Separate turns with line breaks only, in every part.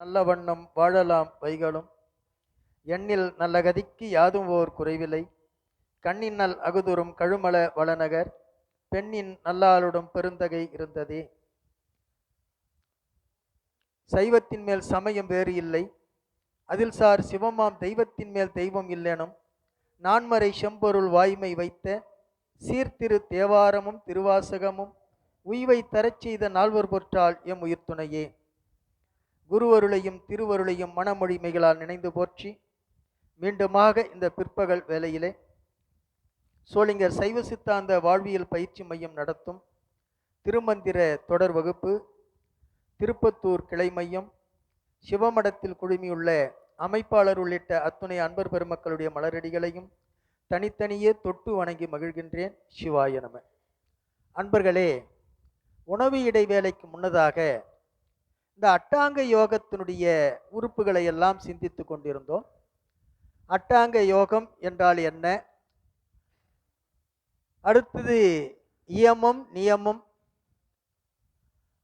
நல்ல வண்ணம் வாழலாம் வைகளும் எண்ணில் நல்ல கதிக்கு யாதும் ஓர் குறைவில்லை. கண்ணின் நல் அகுதுறும் கழுமல வளநகர் பெண்ணின் நல்லாளுடன் பெருந்தகை இருந்ததே. சைவத்தின் மேல் சமயம் வேறு இல்லை, அதில் சார் சிவமாம் தெய்வத்தின் மேல் தெய்வம் இல்லெனும் நான்மறை செம்பொருள் வாய்மை வைத்த சீர்திரு தேவாரமும் திருவாசகமும் உய்வை தரச் செய்த நால்வர் பொற்றால் எம் உயிர் துணையே. குருவருளையும் திருவருளையும் மனமொழிமைகளால் நினைந்து போற்றி மீண்டுமாக இந்த பிற்பகல் வேளையிலே சோளிங்கர் சைவ சித்தாந்த வாழ்வியல் பயிற்சி மையம் நடத்தும் திருமந்திர தொடர் வகுப்பு திருப்பத்தூர் கிளை மையம் சிவமடத்தில் குழுமியுள்ள அமைப்பாளர் உள்ளிட்ட அத்துணை அன்பர் பெருமக்களுடைய மலரடிகளையும் தனித்தனியே தொட்டு வணங்கி மகிழ்கின்றேன். சிவாய நம. அன்பர்களே, உணவு இடைவேளைக்கு முன்னதாக இந்த அட்டாங்க யோகத்தினுடைய உறுப்புகளை எல்லாம் சிந்தித்து கொண்டிருந்தோம். அட்டாங்க யோகம் என்றால் என்ன, அடுத்தது இயமம் நியமம்,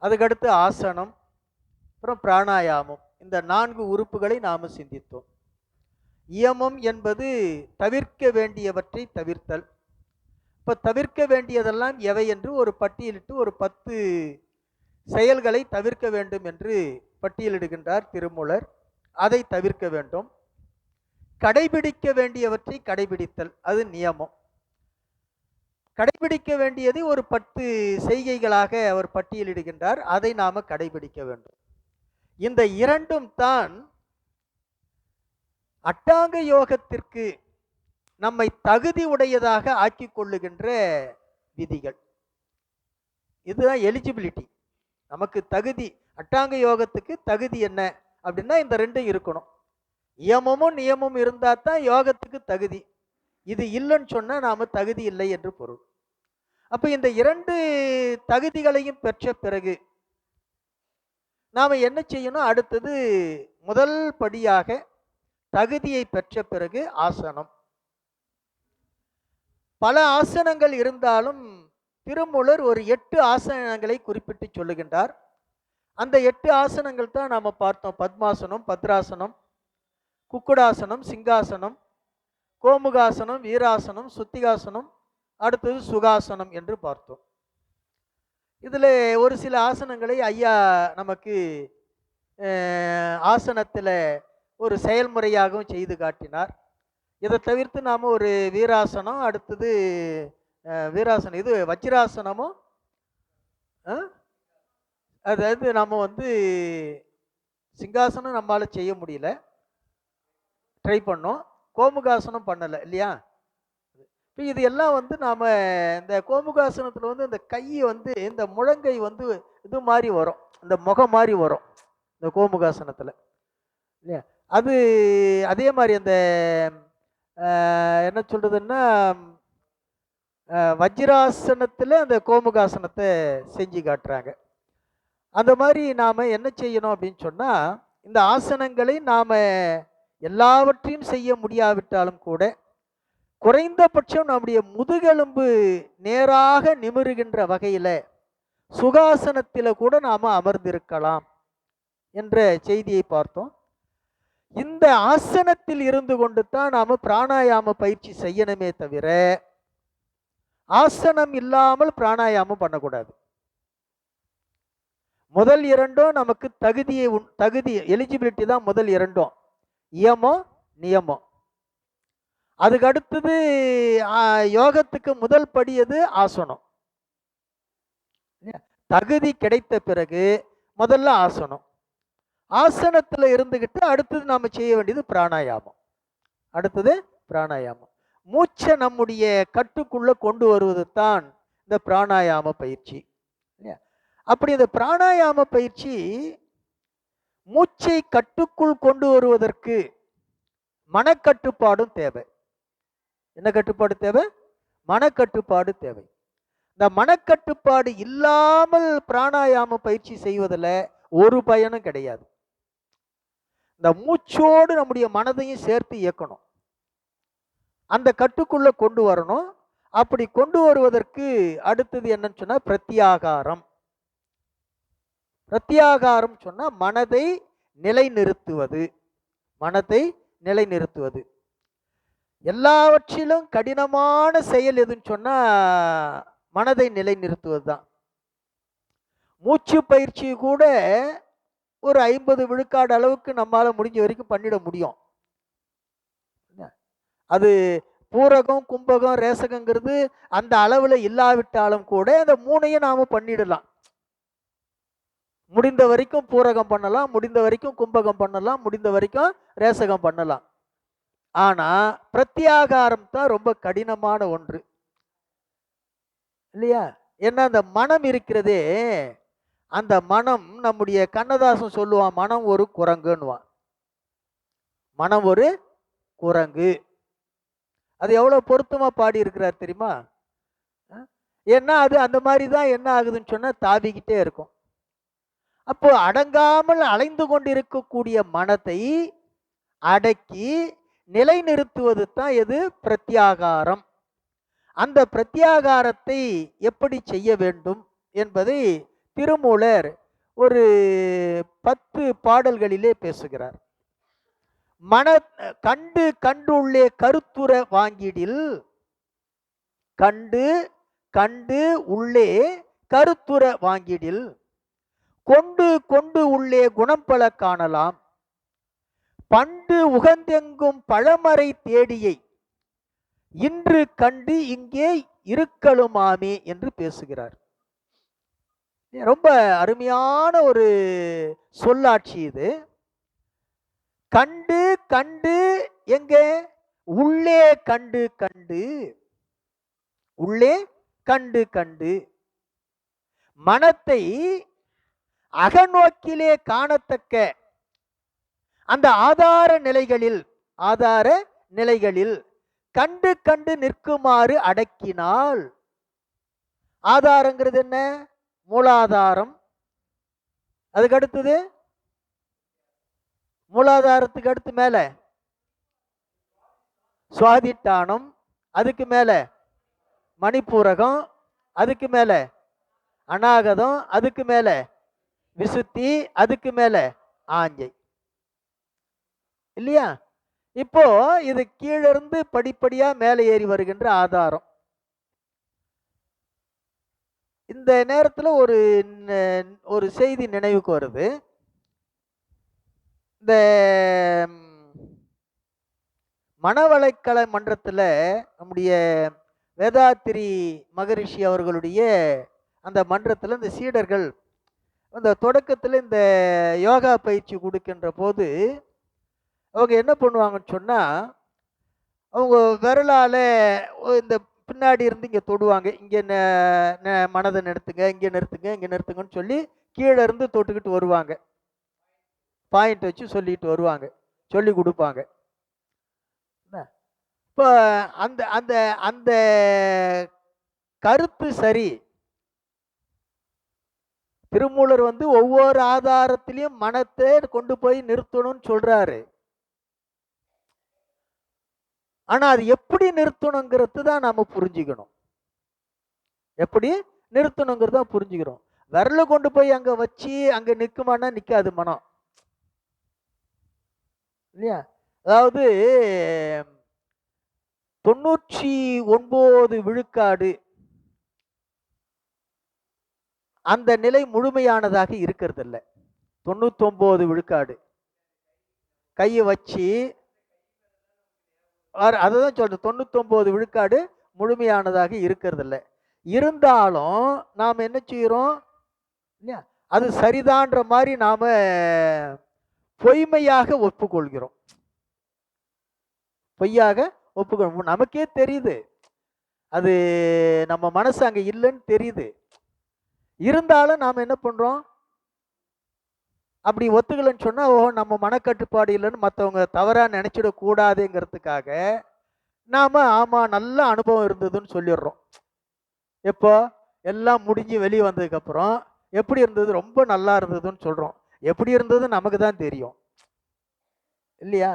அதுக்கடுத்து ஆசனம், அப்புறம் பிராணாயாமம், இந்த 4 உறுப்புகளை நாம் சிந்தித்தோம். இயமம் என்பது தவிர்க்க வேண்டியவற்றை தவிர்த்தல். இப்போ தவிர்க்க வேண்டியதெல்லாம் எவை என்று ஒரு பட்டியலிட்டு ஒரு 10 செயல்களை தவிர்க்க வேண்டும் என்று பட்டியலிடுகின்றார் திருமூலர். அதை தவிர்க்க வேண்டும். கடைபிடிக்க வேண்டியவற்றை கடைபிடித்தல், அது நியமம். கடைபிடிக்க வேண்டியதை ஒரு 10 செய்கைகளாக அவர் பட்டியலிடுகின்றார், அதை நாம கடைபிடிக்க வேண்டும். இந்த இரண்டும் தான் அட்டாங்க யோகத்திற்கு நம்மை தகுதி உடையதாக ஆக்கி கொள்ளுகின்ற விதிகள். இதுதான் எலிஜிபிலிட்டி. நமக்கு தகுதி, அட்டாங்க யோகத்துக்கு தகுதி என்ன அப்படின்னா இந்த ரெண்டும் இருக்கணும். இயமமும் நியமமும் இருந்தால் தான் யோகத்துக்கு தகுதி. இது இல்லைன்னு சொன்னால் நாம் தகுதி இல்லை என்று பொருள். அப்போ இந்த 2 தகுதிகளையும் பெற்ற பிறகு நாம் என்ன செய்யணும்? அடுத்தது முதல் படியாக தகுதியை பெற்ற பிறகு ஆசனம். பல ஆசனங்கள் இருந்தாலும் திருமூலர் ஒரு 8 ஆசனங்களை குறிப்பிட்டு சொல்லுகின்றார். அந்த 8 ஆசனங்கள் தான் நாம் பார்த்தோம். பத்மாசனம், பத்ராசனம், குக்குடாசனம், சிங்காசனம், கோமுகாசனம், வீராசனம், சுத்திகாசனம், அடுத்தது சுகாசனம் என்று பார்த்தோம். இதில் ஒரு சில ஆசனங்களை ஐயா நமக்கு ஆசனத்தில் ஒரு செயல்முறையாகவும் செய்து காட்டினார். இதை தவிர்த்து நாம் ஒரு வீராசனம், அடுத்தது வீராசனம், இது வஜ்ராசனமும், அதாவது நம்ம சிங்காசனம் நம்மளால் செய்ய முடியல, ட்ரை பண்ணோம். கோமுகாசனம் பண்ணலை இல்லையா? இப்போ இது எல்லாம் நாம் இந்த கோமுகாசனத்தில் இந்த கை இந்த முழங்கை இது மாதிரி வரும், இந்த முகம் மாதிரி வரும் இந்த கோமுகாசனத்தில் இல்லையா? அது அதே மாதிரி அந்த என்ன சொல்றதுன்னா வஜ்ராசனத்தில் அந்த கோமுகாசனத்தை செஞ்சு காட்டுறாங்க. அந்த மாதிரி நாம் என்ன செய்யணும் அப்படின்னு சொன்னால், இந்த ஆசனங்களை நாம் எல்லாவற்றையும் செய்ய முடியாவிட்டாலும் கூட குறைந்தபட்சம் நம்முடைய முதுகெலும்பு நேராக நிமிருகின்ற வகையில் சுகாசனத்தில் கூட நாம் அமர்ந்திருக்கலாம் என்ற செய்தியை பார்த்தோம். இந்த ஆசனத்தில் இருந்து கொண்டு தான் நாம் பிராணாயாம பயிற்சி செய்யணுமே தவிர ஆசனம் இல்லாமல் பிராணாயாமம் பண்ணக்கூடாது. முதல் 2ம் நமக்கு தகுதி எலிஜிபிலிட்டி தான். முதல் 2ம் இயமம் நியமம். அதுக்கு அடுத்தது யோகத்துக்கு முதல் படி எது? ஆசனம். தகுதி கிடைத்த பிறகு முதல்ல ஆசனம். ஆசனத்தில் இருந்துகிட்டு அடுத்தது நாம் செய்ய வேண்டியது பிராணாயாமம். அடுத்தது பிராணாயாமம். மூச்சை நம்முடைய கட்டுக்குள்ள கொண்டு வருவது தான் இந்த பிராணாயாம பயிற்சி. அப்படி இந்த பிராணாயாம பயிற்சி மூச்சை கட்டுக்குள் கொண்டு வருவதற்கு மனக்கட்டுப்பாடும் தேவை. என்ன கட்டுப்பாடு தேவை? மனக்கட்டுப்பாடு தேவை. இந்த மனக்கட்டுப்பாடு இல்லாமல் பிராணாயாம பயிற்சி செய்வதில் ஒரு பயனும் கிடையாது. இந்த மூச்சோடு நம்முடைய மனதையும் சேர்த்து இயக்கணும், அந்த கட்டுக்குள்ள கொண்டு வரணும். அப்படி கொண்டு வருவதற்கு அடுத்தது என்னன்னு சொன்னால் பிரத்யாகாரம். பிரத்யாகாரம் சொன்னால் மனதை நிலைநிறுத்துவது. மனத்தை நிலைநிறுத்துவது. எல்லாவற்றிலும் கடினமான செயல் எதுன்னு சொன்னா மனதை நிலைநிறுத்துவது தான். மூச்சு பயிற்சி கூட ஒரு 50 விழுக்காடு அளவுக்கு நம்மால முடிஞ்ச வரைக்கும் பண்ணிட முடியும். அது பூரகம், கும்பகம், ரேசகங்கிறது அந்த அளவுல இல்லாவிட்டாலும் கூட அந்த மூணையும் நாம பண்ணிடலாம். முடிந்த வரைக்கும் பூரகம் பண்ணலாம், முடிந்த வரைக்கும் கும்பகம் பண்ணலாம், முடிந்த வரைக்கும் ரேசகம் பண்ணலாம். ஆனா பிரத்யாகாரம் தான் ரொம்ப கடினமான ஒன்று இல்லையா? ஏன்னா அந்த மனம் இருக்கிறதே, அந்த மனம் நம்முடைய கண்ணதாசன் சொல்லுவான், மனம் ஒரு குரங்குன்னுவான். மனம் ஒரு குரங்கு. அது எவ்வளவு பொருத்தமா பாடி இருக்கிறார் தெரியுமா? ஏன்னா அது அந்த மாதிரி தான் என்ன ஆகுதுன்னு சொன்னா தாவிக்கிட்டே இருக்கும். அப்போ அடங்காமல் அலைந்து கொண்டிருக்கக்கூடிய மனத்தை அடக்கி நிலைநிறுத்துவது தான் எது? பிரத்யாகாரம். அந்த பிரத்யாகாரத்தை எப்படி செய்ய வேண்டும் என்பதை திருமூலர் ஒரு 10 பாடல்களிலே பேசுகிறார். கண்டு கண்டுள்ளே கருத்துற வாங்கிடில், கண்டு கண்டு உள்ளே கருத்துற வாங்கிடில், கொண்டு கொண்டு உள்ளே குணம் பல காணலாம், பண்டு உகந்தெங்கும் பழமறை தேடியை இன்று கண்டு இங்கே இருக்கலுமாமே என்று பேசுகிறார். ரொம்ப அருமையான ஒரு சொல்லாட்சி இது. கண்டு கண்டு எங்கே? உள்ளே கண்டு கண்டு, உள்ளே கண்டு கண்டு. மனத்தை அகநோக்கிலே காணத்தக்க அந்த ஆதார நிலைகளில் கண்டு கண்டு நிற்குமாறு அடக்கினால். ஆதாரங்கிறது என்ன? மூலாதாரம். அதுக்கு அடுத்தது மூலாதாரத்துக்கு அடுத்து மேல சுவாதிட்டானம், அதுக்கு மேல மணிப்பூரகம், அதுக்கு மேல அநாகதம், அதுக்கு மேல விசுத்தி, அதுக்கு மேல ஆஞ்சை இல்லையா? இப்போ இது கீழிருந்து படிப்படியா மேலே ஏறி வருகின்ற ஆதாரம். இந்த நேரத்தில் ஒரு செய்தி நினைவுக்கு வருது. இந்த மனவளக்கல மன்றத்தில் நம்முடைய வேதாத்திரி மகரிஷி அவர்களுடைய அந்த மன்றத்தில் இந்த சீடர்கள் அந்த தொடக்கத்தில் இந்த யோகா பயிற்சி கொடுக்கின்ற போது அவங்க என்ன பண்ணுவாங்கன்னு சொன்னால், அவங்க விரலால் இந்த பின்னாடி இருந்து இங்கே தொடுவாங்க. இங்கே மனதை நிறுத்துங்க, இங்கே நிறுத்துங்க, இங்கே நிறுத்துங்கன்னு சொல்லி கீழே இருந்து தொட்டுக்கிட்டு வருவாங்க. பாயிண்ட் வச்சு சொல்லிட்டு வருவாங்க, சொல்லி கொடுப்பாங்க. இப்போ அந்த அந்த அந்த கருத்து சரி. திருமூலர் ஒவ்வொரு ஆதாரத்திலையும் மனத்தை கொண்டு போய் நிறுத்தணும்னு சொல்றாரு. ஆனா அது எப்படி நிறுத்தணுங்கிறது தான் நாம புரிஞ்சுக்கணும். எப்படி நிறுத்தணுங்கிறது தான் புரிஞ்சுக்கிறோம். விரல கொண்டு போய் அங்க வச்சு அங்க நிற்குமானா நிக்காது மனம் இல்லையா? அதாவது 99 விழுக்காடு அந்த நிலை முழுமையானதாக இருக்கிறது இல்லை. 99 விழுக்காடு கையை வச்சு அதுதான் சொல்றது. 99 விழுக்காடு முழுமையானதாக இருக்கிறது இல்லை. இருந்தாலும் நாம் என்ன செய்யறோம்? அது சரிதான்ற மாதிரி நாம பொய்மையாக ஒப்புக்கொள்கிறோம். பொய்யாக ஒப்புக்கொள்வோம். நமக்கே தெரியுது அது நம்ம மனசு அங்க இல்லைன்னு தெரியுது. இருந்தாலும் நாம் என்ன பண்றோம்? அப்படி ஒத்துக்கலன்னு சொன்னா நம்ம மனக்கட்டுப்பாடு இல்லைன்னு மற்றவங்க தவறா நினைச்சிடக்கூடாதுங்கிறதுக்காக நாம ஆமா நல்ல அனுபவம் இருந்ததுன்னு சொல்லிடுறோம். எப்போ எல்லாம் முடிஞ்சு வெளியே வந்ததுக்கு அப்புறம் எப்படி இருந்தது? ரொம்ப நல்லா இருந்ததுன்னு சொல்றோம். எப்படி இருந்தது நமக்கு தான் தெரியும் இல்லையா?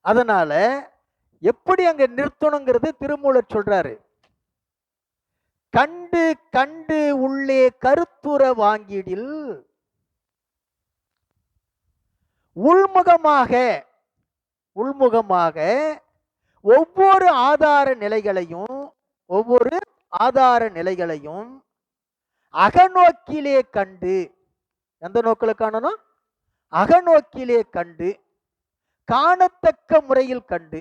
அதனால எப்படி அங்க நிறுத்தணுங்கிறது திருமூலர் சொல்றாரு. கண்டு கண்டு உள்ளே கருத்துற வாங்கிடில், உள்முகமாக ஒவ்வொரு ஆதார நிலைகளையும் அகநோக்கிலே கண்டு, எந்த நோக்கில் காணணும்? அகநோக்கிலே கண்டு, காணத்தக்க முறையில் கண்டு.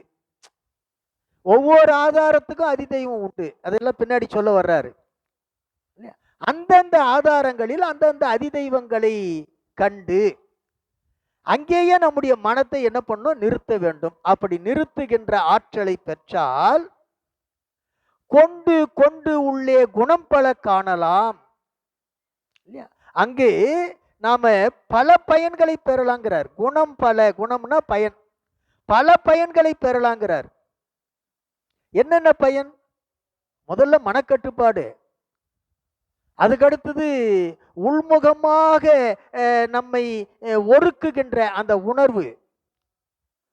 ஒவ்வொரு ஆதாரத்துக்கும் அதிதெய்வம் உண்டு, அதெல்லாம் பின்னாடி சொல்ல வர்றாரு. அந்தந்த ஆதாரங்களில் அந்தந்த அதிதெய்வங்களை கண்டு அங்கேயே நம்முடைய மனத்தை என்ன பண்ணும்? நிறுத்த வேண்டும். அப்படி நிறுத்துகின்ற ஆற்றலை பெற்றால் கொண்டு கொண்டு உள்ளே குணம் பல காணலாம். அங்கே நாம பல பயன்களை பெறலாங்கிறார். குணம் பல, குணம்னா பயன், பல பயன்களை பெறலாங்கிறார். என்னென்ன பயன்? முதல்ல மனக்கட்டுப்பாடு, அதுக்கடுத்தது உள்முகமாக நம்மை ஒடுக்குகின்ற அந்த உணர்வு.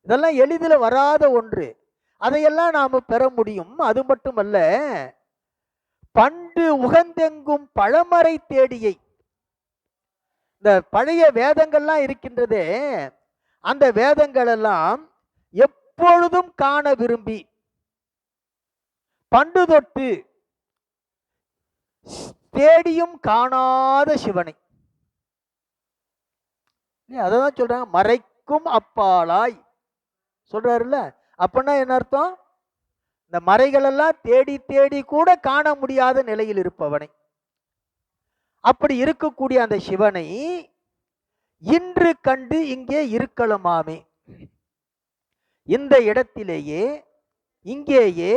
இதெல்லாம் எளிதில் வராத ஒன்று, அதையெல்லாம் நாம் பெற முடியும். அது மட்டுமல்ல, பண்டு உகந்தெங்கும் பழமறை தேடியை, இந்த பழைய வேதங்கள்லாம் இருக்கின்றதே, அந்த வேதங்கள் எல்லாம் எப்பொழுதும் காண விரும்பி பண்டு தொட்டு தேடியும் காணாத சிவனை, அதான் சொல்றாங்க, மறைக்கும் அப்பாலாய் சொல்றாருல்ல. அப்படின்னா என்ன அர்த்தம்? இந்த மறைகள் எல்லாம் தேடி தேடி கூட காண முடியாத நிலையில் இருப்பவனை, அப்படி இருக்கக்கூடிய அந்த சிவனை இன்று கண்டு இங்கே இருக்கலுமாமே. இந்த இடத்திலேயே இங்கேயே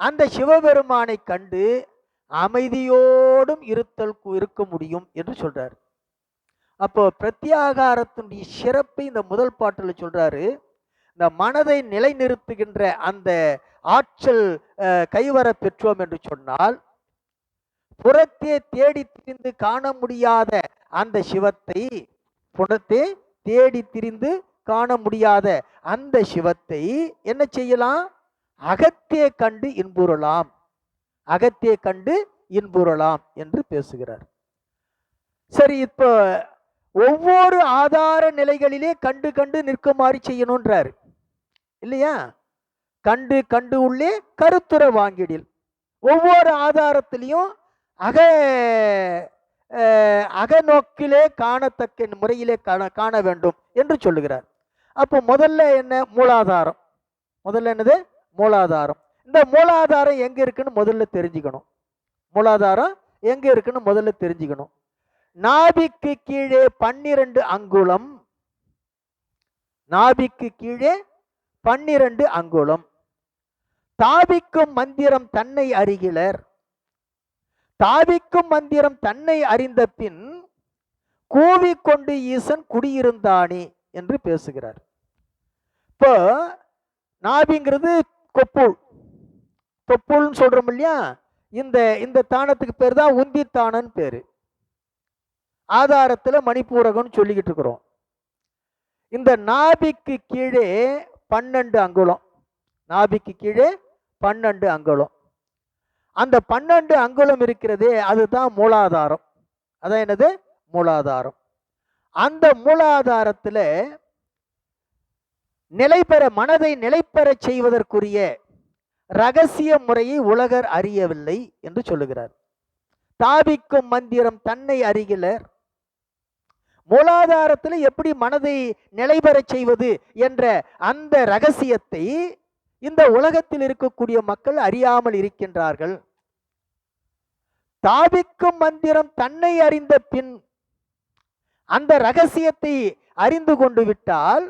அந்த சிவபெருமானை கண்டு அமைதியோடும் இருக்க முடியும் என்று சொல்றாரு. அப்போ பிரத்யாகாரத்தினுடைய சிறப்பை இந்த முதல் பாட்டில் சொல்றாரு. இந்த மனதை நிலைநிறுத்துகின்ற அந்த ஆற்றல் கைவர பெற்றோம் என்று சொன்னால், புறத்தே தேடி திரிந்து காண முடியாத அந்த சிவத்தை, புறத்தே தேடி திரிந்து காண முடியாத அந்த சிவத்தை என்ன செய்யலாம்? அகத்தே கண்டு இன்புறலாம், அகத்தே கண்டு இன்புறலாம் என்று பேசுகிறார். சரி, இப்போ ஒவ்வொரு ஆதார நிலைகளிலே கண்டு கண்டு நிற்குமாறு செய்யணுன்றார் இல்லையா? கண்டு கண்டு உள்ளே கருத்துற வாங்கிடில், ஒவ்வொரு ஆதாரத்திலையும் அகநோக்கிலே காணத்தக்க முறையிலே காண வேண்டும் என்று சொல்லுகிறார். அப்போ முதல்ல என்ன? மூலாதாரம். முதல்ல என்னது? மூலாதாரம். இந்த மூலாதாரம் எங்க இருக்குன்னு முதல்ல தெரிஞ்சுக்கணும். மூலாதாரம் எங்க இருக்குன்னு முதல்ல தெரிஞ்சுக்கணும். நாபிக்கு கீழே 12 அங்குலம், நாபிக்கு கீழே 12 அங்குலம். தாபிக்கும் மந்திரம் தன்னை அறிகிலர், தாபிக்கும் மந்திரம் தன்னை அறிந்த பின் கூவிக்கொண்டு ஈசன் குடியிருந்தானே என்று பேசுகிறார். இப்போ நாபிங்கிறது கொப்புள், தொப்புள்னு சொல்றோம் இல்லையா? இந்த தானத்துக்கு பேர் தான் உந்தி தானன்னு பேரு. ஆதாரத்துல மணிப்பூரகம் சொல்லிக்கிட்டு இருக்கிறோம். இந்த நாபிக்கு கீழே 12 அங்குலம், நாபிக்கு கீழே 12 அங்குலம். அந்த 12 அங்குலம் இருக்கிறதே, அதுதான் மூலாதாரம். அதான் என்னது? மூலாதாரம். அந்த மூலாதாரத்துல நிலைபெற, மனதை நிலைபெற செய்வதற்குரிய ரகசிய முறையை உலகர் அறியவில்லை என்று சொல்லுகிறார். தாபிக்கும் மந்திரம் தன்னை அறிகிலர், மூலாதாரத்தில் எப்படி மனதை நிலைபெற செய்வது என்ற அந்த ரகசியத்தை இந்த உலகத்தில் இருக்கக்கூடிய மக்கள் அறியாமல் இருக்கின்றார்கள். தாபிக்கும் மந்திரம் தன்னை அறிந்த பின் அந்த ரகசியத்தை அறிந்து கொண்டு விட்டால்,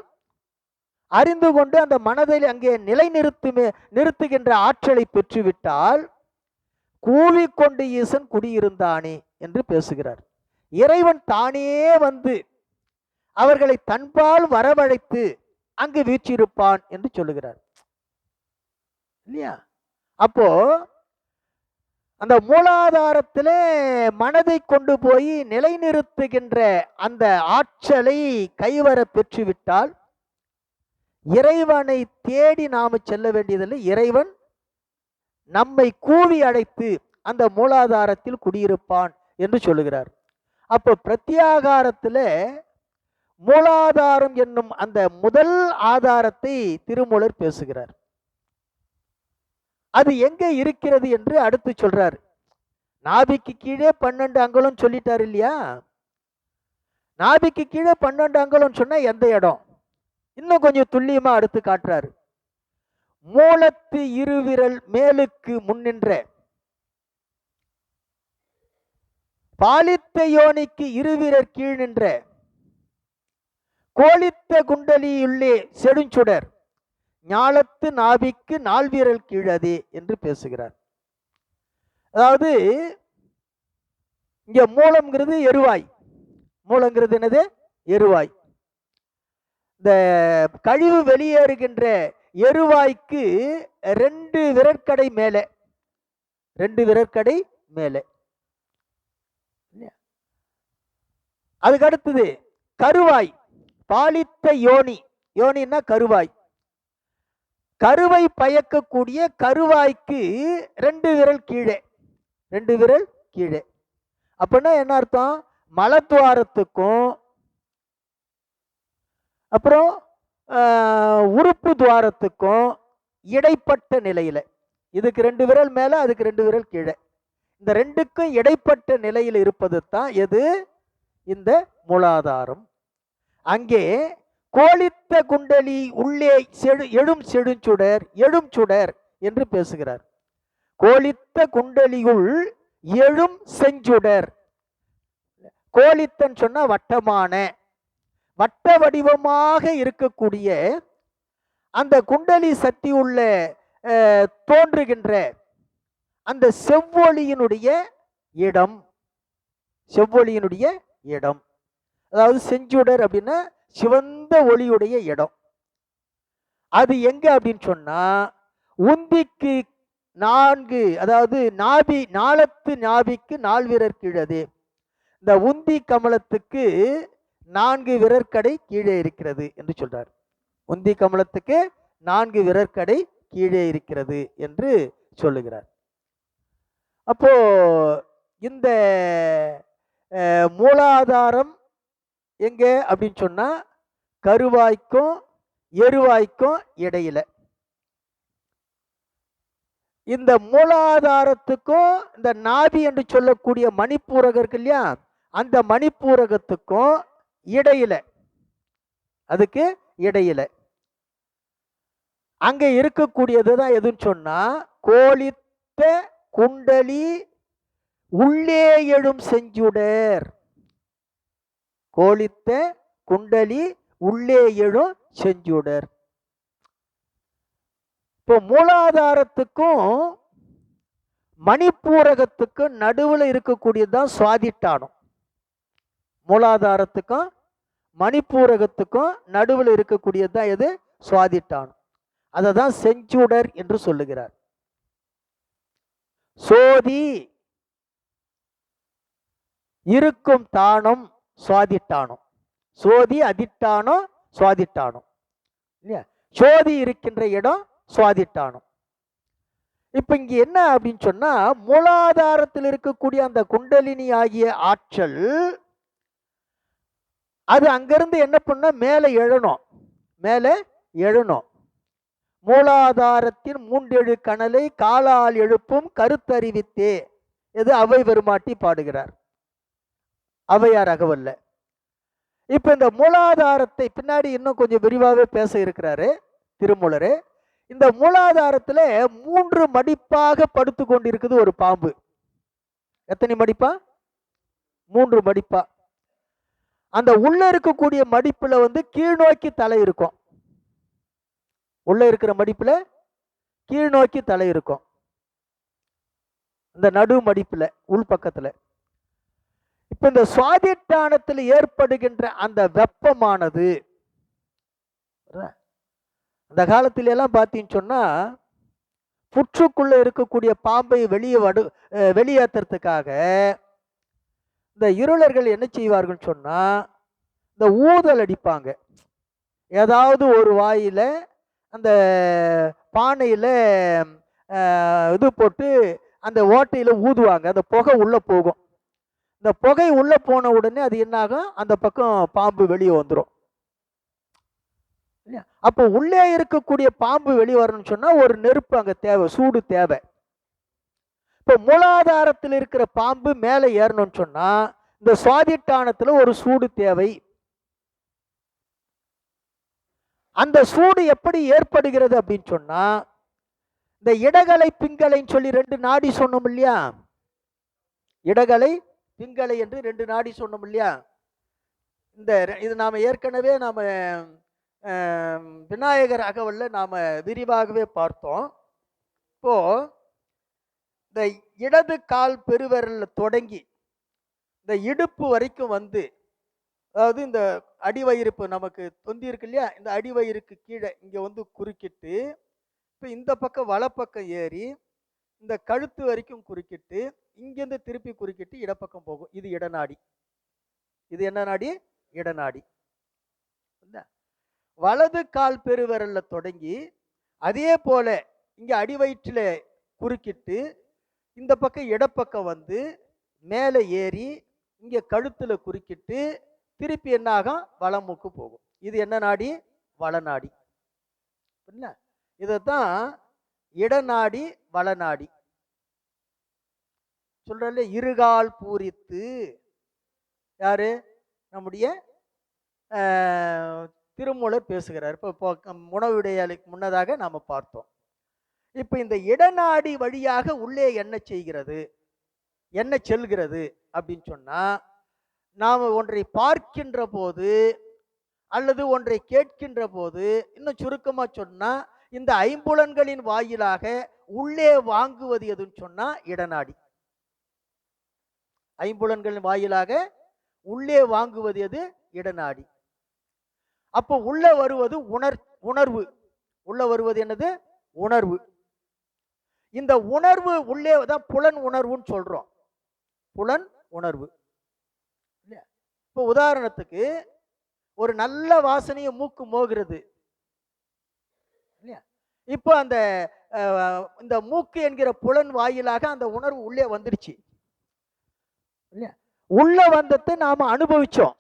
அறிந்து கொண்டு அந்த மனதை அங்கே நிறுத்துகின்ற ஆற்றலை பெற்றுவிட்டால் கூவிக்கொண்டு ஈசன் குடியிருந்தானே என்று பேசுகிறார். இறைவன் தானே வந்து அவர்களை தன்பால் வரவழைத்து அங்கு வீற்றிருப்பான் என்று சொல்லுகிறார் இல்லையா? அப்போ அந்த மூலாதாரத்திலே மனதை கொண்டு போய் நிலைநிறுத்துகின்ற அந்த ஆற்றலை கைவர பெற்றுவிட்டால் இறைவனை தேடி நாம செல்ல வேண்டியதில்லை. இறைவன் நம்மை கூவி அழைத்து அந்த மூலாதாரத்தில் குடியிருப்பான் என்று சொல்லுகிறார். அப்போ பிரத்யாகாரத்தில் மூலாதாரம் என்னும் அந்த முதல் ஆதாரத்தை திருமூலர் பேசுகிறார். அது எங்கே இருக்கிறது என்று அடுத்து சொல்றார். நாபிக்கு கீழே 12 அங்குலம் சொல்லிட்டார் இல்லையா? நாபிக்கு கீழே 12 அங்குலம் சொன்னா எந்த இடம்? இன்னும் கொஞ்சம் துல்லியமா அடுத்து காட்டுறாரு. மூலத்து இருவிரல் மேலுக்கு முன்னின்ற பாலித்த யோனிக்கு இருவிரல் கீழ் நின்ற கோலித்த குண்டலியுள்ளே செடுஞ்சுடர் ஞாலத்து நாபிக்கு நால்வீரல் கீழதே என்று பேசுகிறார். அதாவது இங்க மூலம்ங்கிறது எருவாய். மூலங்கிறது என்னது? எருவாய். இந்த கழிவு வெளியேறுகின்ற எருவாய்க்கு 2 விரற்கடை மேலே, 2 விரற்கடை மேலே. அதுக்கு அடுத்தது கருவாய், பாலித்த யோனி. யோனின்னா கருவாய். கருவை பயக்கக்கூடிய கருவாய்க்கு 2 விரல் கீழே, 2 விரல் கீழே. அப்படின்னா என்ன அர்த்தம்? மலத்வாரத்துக்கும் அப்புறம் உறுப்பு துவாரத்துக்கும் இடைப்பட்ட நிலையில, இதுக்கு 2 விரல் மேல, அதுக்கு 2 விரல் கீழே, இந்த 2க்கும் இடைப்பட்ட நிலையில் இருப்பது தான் எது? இந்த மூலாதாரம். அங்கே கோலித்த குண்டலி உள்ளே எழும் செடுஞ்சுடர், எழும் சுடர் என்று பேசுகிறார். கோலித்த குண்டலியுள் எழும் செஞ்சுடர். கோலித்தன் சொன்னா வட்டமான, வட்ட வடிவமாக இருக்கக்கூடிய அந்த குண்டலி சக்தி உள்ள தோன்றுகின்ற அந்த செவ்வொளியினுடைய இடம், செவ்வொளியினுடைய இடம். அதாவது செஞ்சுடர் அப்படின்னா சிவந்த ஒளியுடைய இடம். அது எங்க அப்படின்னு சொன்னா உந்திக்கு 4, அதாவது நாபி, நாளத்து நாபிக்கு 4 விரற் கீழது. இந்த உந்தி கமலத்துக்கு 4 விரற்கடை கீழே இருக்கிறது என்று சொல்றார். உந்தி கமலத்துக்கு 4 விரற்கடை கீழே இருக்கிறது என்று சொல்லுகிறார். அப்போ இந்த மூலாதாரம் எங்க அப்படின்னு சொன்னா கருவாய்க்கும் எருவாய்க்கும் இடையில. இந்த மூலாதாரத்துக்கும் இந்த நாபி என்று சொல்லக்கூடிய மணிப்பூரகம் இருக்கு இல்லையா, அந்த மணிப்பூரகத்துக்கும் இடையில, அதுக்கு இடையில அங்க இருக்கக்கூடியதுதான் எதுன்னு சொன்னா கோலித்த குண்டலி உள்ளே எழும் செஞ்சுடர். கோலித்த குண்டலி உள்ளே எழும் செஞ்சுடர். இப்போ மூலாதாரத்துக்கும் மணிப்பூரகத்துக்கும் நடுவில் இருக்கக்கூடியதுதான் சுவாதிட்டானம். மூலாதாரத்துக்கும் மணிப்பூரகத்துக்கும் நடுவில் இருக்கக்கூடியதுதான் எது? சுவாதிட்டானம். அதை தான் செஞ்சுடர் என்று சொல்லுகிறார். சோதி இருக்கும் தானம் சுவாதிட்டானம். சோதி அதிட்டானம் சுவாதிட்டானம் இல்லையா? சோதி இருக்கின்ற இடம் சுவாதிட்டானம். இப்ப இங்க என்ன அப்படின்னு சொன்னா மூலாதாரத்தில் இருக்கக்கூடிய அந்த குண்டலினி ஆகிய ஆற்றல் அது அங்கிருந்து என்ன பண்ண மேலே எழணும், மேலே எழணும். மூலாதாரத்தின் 3 கணலை காலால் எழுப்பும் கருத்தறிவித்தே எது அவை பெருமாட்டி பாடுகிறார், அவையார் அகவல்ல. இப்ப இந்த மூலாதாரத்தை பின்னாடி இன்னும் கொஞ்சம் விரிவாகவே பேச இருக்கிறாரு திருமூலரு. இந்த மூலாதாரத்துல 3 மடிப்பாக படுத்து கொண்டிருக்குது ஒரு பாம்பு. எத்தனை மடிப்பா? 3 மடிப்பா. அந்த உள்ள இருக்கக்கூடிய மடிப்புல கீழ்நோக்கி தலை இருக்கும். உள்ள இருக்கிற மடிப்புல கீழ்நோக்கி தலை இருக்கும். இந்த நடு மடிப்புல உள் பக்கத்துல. இப்ப இந்த சுவாதிட்டானத்தில் ஏற்படுகின்ற அந்த வெப்பமானது அந்த காலத்தில எல்லாம் பார்த்தீங்கன்னு சொன்னா புற்றுக்குள்ள இருக்கக்கூடிய பாம்பை வெளியேற்றுறதுக்காக இந்த இருளர்கள் என்ன செய்வார்கள் சொன்னா இந்த ஊதல் அடிப்பாங்க. ஏதாவது ஒரு வாயில அந்த பானையில இது போட்டு அந்த ஓட்டையில ஊதுவாங்க. அந்த புகை உள்ள போகும். இந்த புகை உள்ள போன உடனே அது என்னாகும், அந்த பக்கம் பாம்பு வெளியே வந்துடும். அப்போ உள்ளே இருக்கக்கூடிய பாம்பு வெளியே வரணும்னு சொன்னா ஒரு நெருப்பு அங்க தேவை, சூடு தேவை. இப்போ மூலாதாரத்தில் இருக்கிற பாம்பு மேலே ஏறணும்னு சொன்னா இந்த சுவாதிட்டானத்துல ஒரு சூடு தேவை. அந்த சூடு எப்படி ஏற்படுகிறது அப்படின்னு சொன்னா, இந்த இடகலை பிங்கலைன்னு சொல்லி 2 நாடி சொன்னோம் இல்லையா, இடகலை பிங்களை என்று 2 நாடி சொன்னோம் இல்லையா. இது நாம ஏற்கனவே நாம விநாயகர் அகவல்ல நாம விரிவாகவே பார்த்தோம். இப்போ இந்த இடது கால் பெருவிரல்ல தொடங்கி இந்த இடுப்பு வரைக்கும் வந்து, அதாவது இந்த அடிவயிறுப்பு நமக்கு தொந்தி இருக்கு இல்லையா, இந்த அடிவயிறுக்கு கீழே இங்க வந்து குறுக்கிட்டு, இப்போ இந்த பக்கம் வலப்பக்கம் ஏறி இந்த கழுத்து வரைக்கும் குறுக்கிட்டு, இங்கிருந்து திருப்பி குறுக்கிட்டு இடப்பக்கம் போகும். இது இடநாடி. இது என்ன நாடி? இடநாடி. வலது கால் பெருவிரல்ல தொடங்கி அதே போல இங்க அடிவயிற்றுல குறுக்கிட்டு இந்த பக்கம் இடப்பக்கம் வந்து மேலே ஏறி இங்க கழுத்துல குறுக்கிட்டு திருப்பி என்னாகும், வலமுக்கு போகும். இது என்ன நாடி? வலநாடி. இதைத்தான் இடநாடி வலநாடி சொல்றல. இருகால் பூரித்து யாரு? நம்முடைய திருமூலர் பேசுகிறார். இப்போ உணவுடையாளுக்கு முன்னதாக நாம பார்த்தோம். இப்போ இந்த இடநாடி வழியாக உள்ளே என்ன செய்கிறது, என்ன செல்கிறது அப்படின்னு சொன்னா, நாம் ஒன்றை பார்க்கின்ற போது அல்லது ஒன்றை கேட்கின்ற போது, இன்னும் சுருக்கமா சொன்னா இந்த ஐம்புலன்களின் வாயிலாக உள்ளே வாங்குவது எதுன்னு சொன்னா இடநாடி. ஐம்புலன்களின் வாயிலாக உள்ளே வாங்குவது எது? இடநாடி. அப்போ உள்ள வருவது உணர்வு. உள்ள வருவது என்னது? உணர்வு. இந்த உணர்வு உள்ளே தான் புலன் உணர்வுன்னு சொல்றோம். புலன் உணர்வு. இப்போ உதாரணத்துக்கு ஒரு நல்ல வாசனையை மூக்கு மோகிறது. இப்போ அந்த இந்த மூக்கு என்கிற புலன் வாயிலாக அந்த உணர்வு உள்ளே வந்துடுச்சு. உள்ள வந்ததை நாம அனுபவிச்சோம்.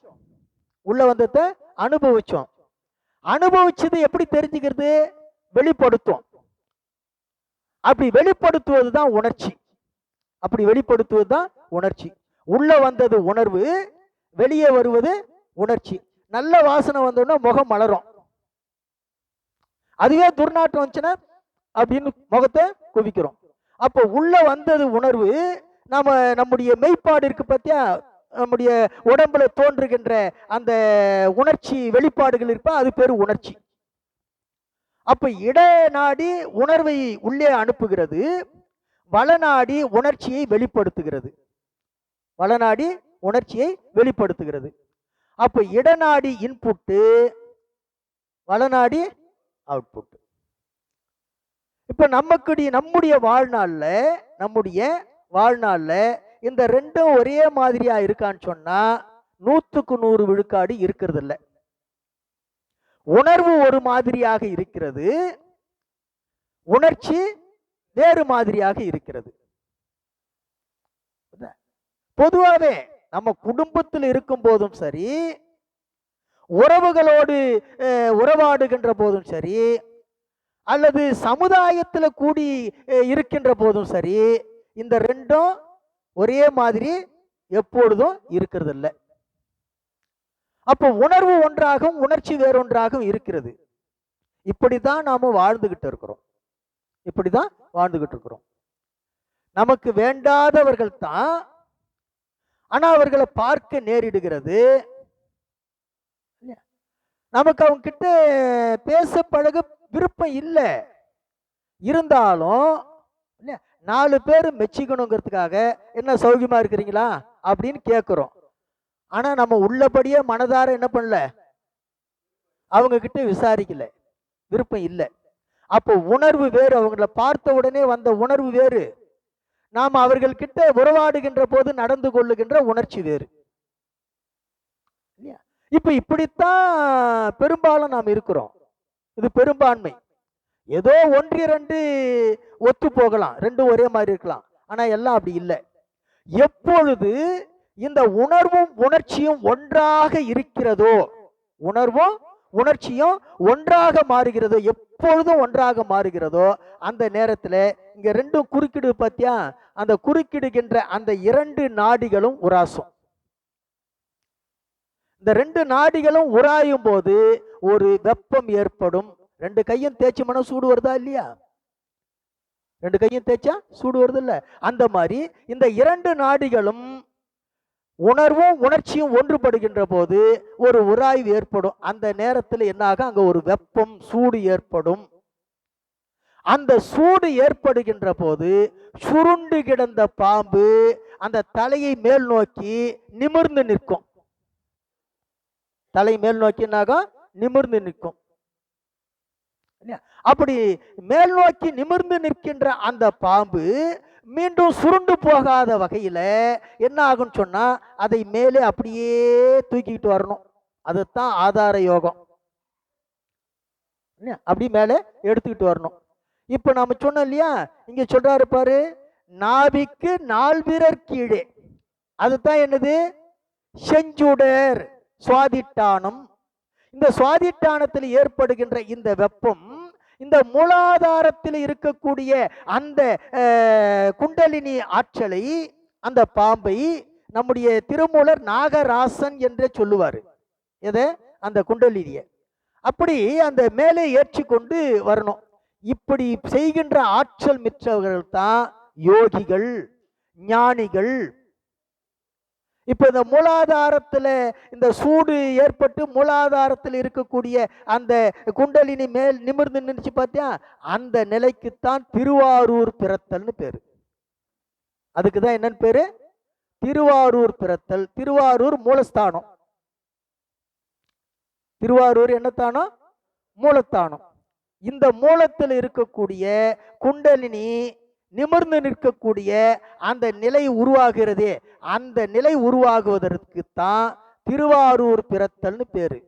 உள்ள வந்ததை அனுபவிச்சோம். அனுபவிச்சது எப்படி தெரிஞ்சுக்கிறது? வெளிப்படுத்தும். அப்படி வெளிப்படுத்துவது தான் உணர்ச்சி. அப்படி வெளிப்படுத்துவது தான் உணர்ச்சி. உள்ள வந்தது உணர்வு, வெளியே வருவது உணர்ச்சி. நல்ல வாசனை வந்தோன்னா முகம் மலரும். அதுவே துர்நாற்றம் வந்துச்சுன்னா அப்படின்னு முகத்தை குவிக்கிறோம். அப்போ உள்ள வந்தது உணர்வு. நாம நம்முடைய மெய்ப்பாடு இருக்கு பத்தியா, நம்முடைய உடம்புல தோன்றுகின்ற அந்த உணர்ச்சி வெளிப்பாடுகள் இருப்பா, அது பேரு உணர்ச்சி. அப்ப இடநாடி உணர்வை உள்ளே அனுப்புகிறது, வலநாடி உணர்ச்சியை வெளிப்படுத்துகிறது. வலநாடி உணர்ச்சியை வெளிப்படுத்துகிறது. அப்ப இடநாடி இன்புட்டு, வலநாடி அவுட்புட். இப்ப நம்முடைய வாழ்நாள்ல இந்த ரெண்டும் ஒரே மாதிரியா இருக்கான்னு சொன்னா 100க்கு 100 விழுக்காடு இருக்கிறது இல்லை. உணர்வு ஒரு மாதிரியாக இருக்கிறது, உணர்ச்சி வேறு மாதிரியாக இருக்கிறது. பொதுவாகவே நம்ம குடும்பத்தில் இருக்கும் போதும் சரி, உறவுகளோடு உறவாடுகின்ற போதும் சரி, அல்லது சமுதாயத்தில் கூடி இருக்கின்ற போதும் சரி, இந்த ரெண்டும் ஒரே மாதிரி எப்பொழுதும் இருக்கிறது இல்லை. அப்போ உணர்வு ஒன்றாகவும் உணர்ச்சி வேறொன்றாகவும் இருக்கிறது. இப்படிதான் நாம வாழ்ந்துகிட்டு இருக்கிறோம். நமக்கு வேண்டாதவர்கள் தான், ஆனா அவர்களை பார்க்க நேரிடுகிறது. நமக்கு அவங்க கிட்ட பேச பழக விருப்பம் இல்லை. இருந்தாலும் 4 பேர் மெச்சிக்கணுங்கிறதுக்காக என்ன சௌகியமா இருக்கிறீங்களா அப்படின்னு கேட்கிறோம். ஆனா நம்ம உள்ளபடியே மனதார என்ன பண்ணல, அவங்க கிட்ட விசாரிக்கல, விருப்பம் இல்லை. அப்போ உணர்வு வேறு. அவங்கள பார்த்த உடனே வந்த உணர்வு வேறு, நாம் அவர்கள் கிட்ட உறவாடுகின்ற போது நடந்து கொள்ளுகின்ற உணர்ச்சி வேறு. இப்ப இப்படித்தான் பெரும்பாலும் நாம் இருக்கிறோம். இது பெரும்பான்மை. ஏதோ 1-2 ஒத்து போகலாம், ரெண்டும் ஒரே மாதிரி இருக்கலாம். ஆனா எல்லாம் அப்படி இல்லை. எப்பொழுது இந்த உணர்வும் உணர்ச்சியும் ஒன்றாக இருக்கிறதோ, உணர்வும் உணர்ச்சியும் ஒன்றாக மாறுகிறதோ, எப்பொழுதும் ஒன்றாக மாறுகிறதோ, அந்த நேரத்தில் இங்க ரெண்டும் குறுக்கிடு பார்த்தியா, அந்த குறுக்கிடுகின்ற அந்த இரண்டு நாடிகளும் உராசும். இந்த ரெண்டு நாடிகளும் உராயும் போது ஒரு வெப்பம் ஏற்படும். ரெண்டு கையும் தேய்ச்சி மனம் சூடு வருதா இல்லையா? ரெண்டு கையும் தேய்ச்சா சூடு வருது இல்ல? அந்த மாதிரி இந்த இரண்டு நாடிகளும் உணர்வும் உணர்ச்சியும் ஒன்றுபடுகின்ற போது ஒரு உராய்வு ஏற்படும். அந்த நேரத்தில் என்னாக அங்க ஒரு வெப்பம் சூடு ஏற்படும். அந்த சூடு ஏற்படுகின்ற போது சுருண்டு கிடந்த பாம்பு அந்த தலையை மேல் நோக்கி நிமிர்ந்து நிற்கும். தலை மேல் நோக்கினாக நிமிர்ந்து நிற்கும். அப்படி மேல் நோக்கி நிமிர்ந்து நிற்கின்ற அந்த பாம்பு மீண்டும் சுருண்டு போகாத வகையில என்ன ஆகும்னு சொன்னா அதை மேலே அப்படியே தூக்கிட்டு வரணும். அதுதான் ஆதார யோகம். அப்படி மேலே எடுத்துக்கிட்டு வரணும். இப்ப நாம சொன்னோம் இல்லையா, இங்க சொல்றாரு பாரு, நாபிக்கு நால்விரற் கீழே. அதுதான் என்னது? செஞ்சுடர் சுவாதிட்டானம். இந்த சுவாதிட்டானத்தில் ஏற்படுகின்ற இந்த வெப்பம் இந்த மூலாதாரத்தில் இருக்கக்கூடிய அந்த குண்டலினி ஆற்றலை, அந்த பாம்பை நம்முடைய திருமூலர் நாகராசன் என்றே சொல்லுவார். எதை? அந்த குண்டலினிய அப்படி அந்த மேலே ஏற்றி கொண்டு வரணும். இப்படி செய்கின்ற ஆற்றல் மிச்சவர்கள் தான் யோகிகள், ஞானிகள். இப்ப இந்த மூலாதாரத்துல இந்த சூடு ஏற்பட்டு மூலாதாரத்தில் இருக்கக்கூடிய அந்த குண்டலினி மேல் நிமிர்ந்து நினைச்சு பார்த்தியா, அந்த நிலைக்குத்தான் திருவாரூர் பிறத்தல்னு பேரு. அதுக்குதான் என்னன்னு பேரு? திருவாரூர் பிறத்தல். திருவாரூர் மூலஸ்தானம். திருவாரூர் என்னத்தானம்? மூலத்தானம். இந்த மூலத்தில் இருக்கக்கூடிய குண்டலினி நிமிர்ந்து நிற்கக்கூடிய அந்த நிலை உருவாகிறதே, அந்த நிலை உருவாகுவதற்கு தான் திருவாரூர் பிறத்தல்னு பேரு.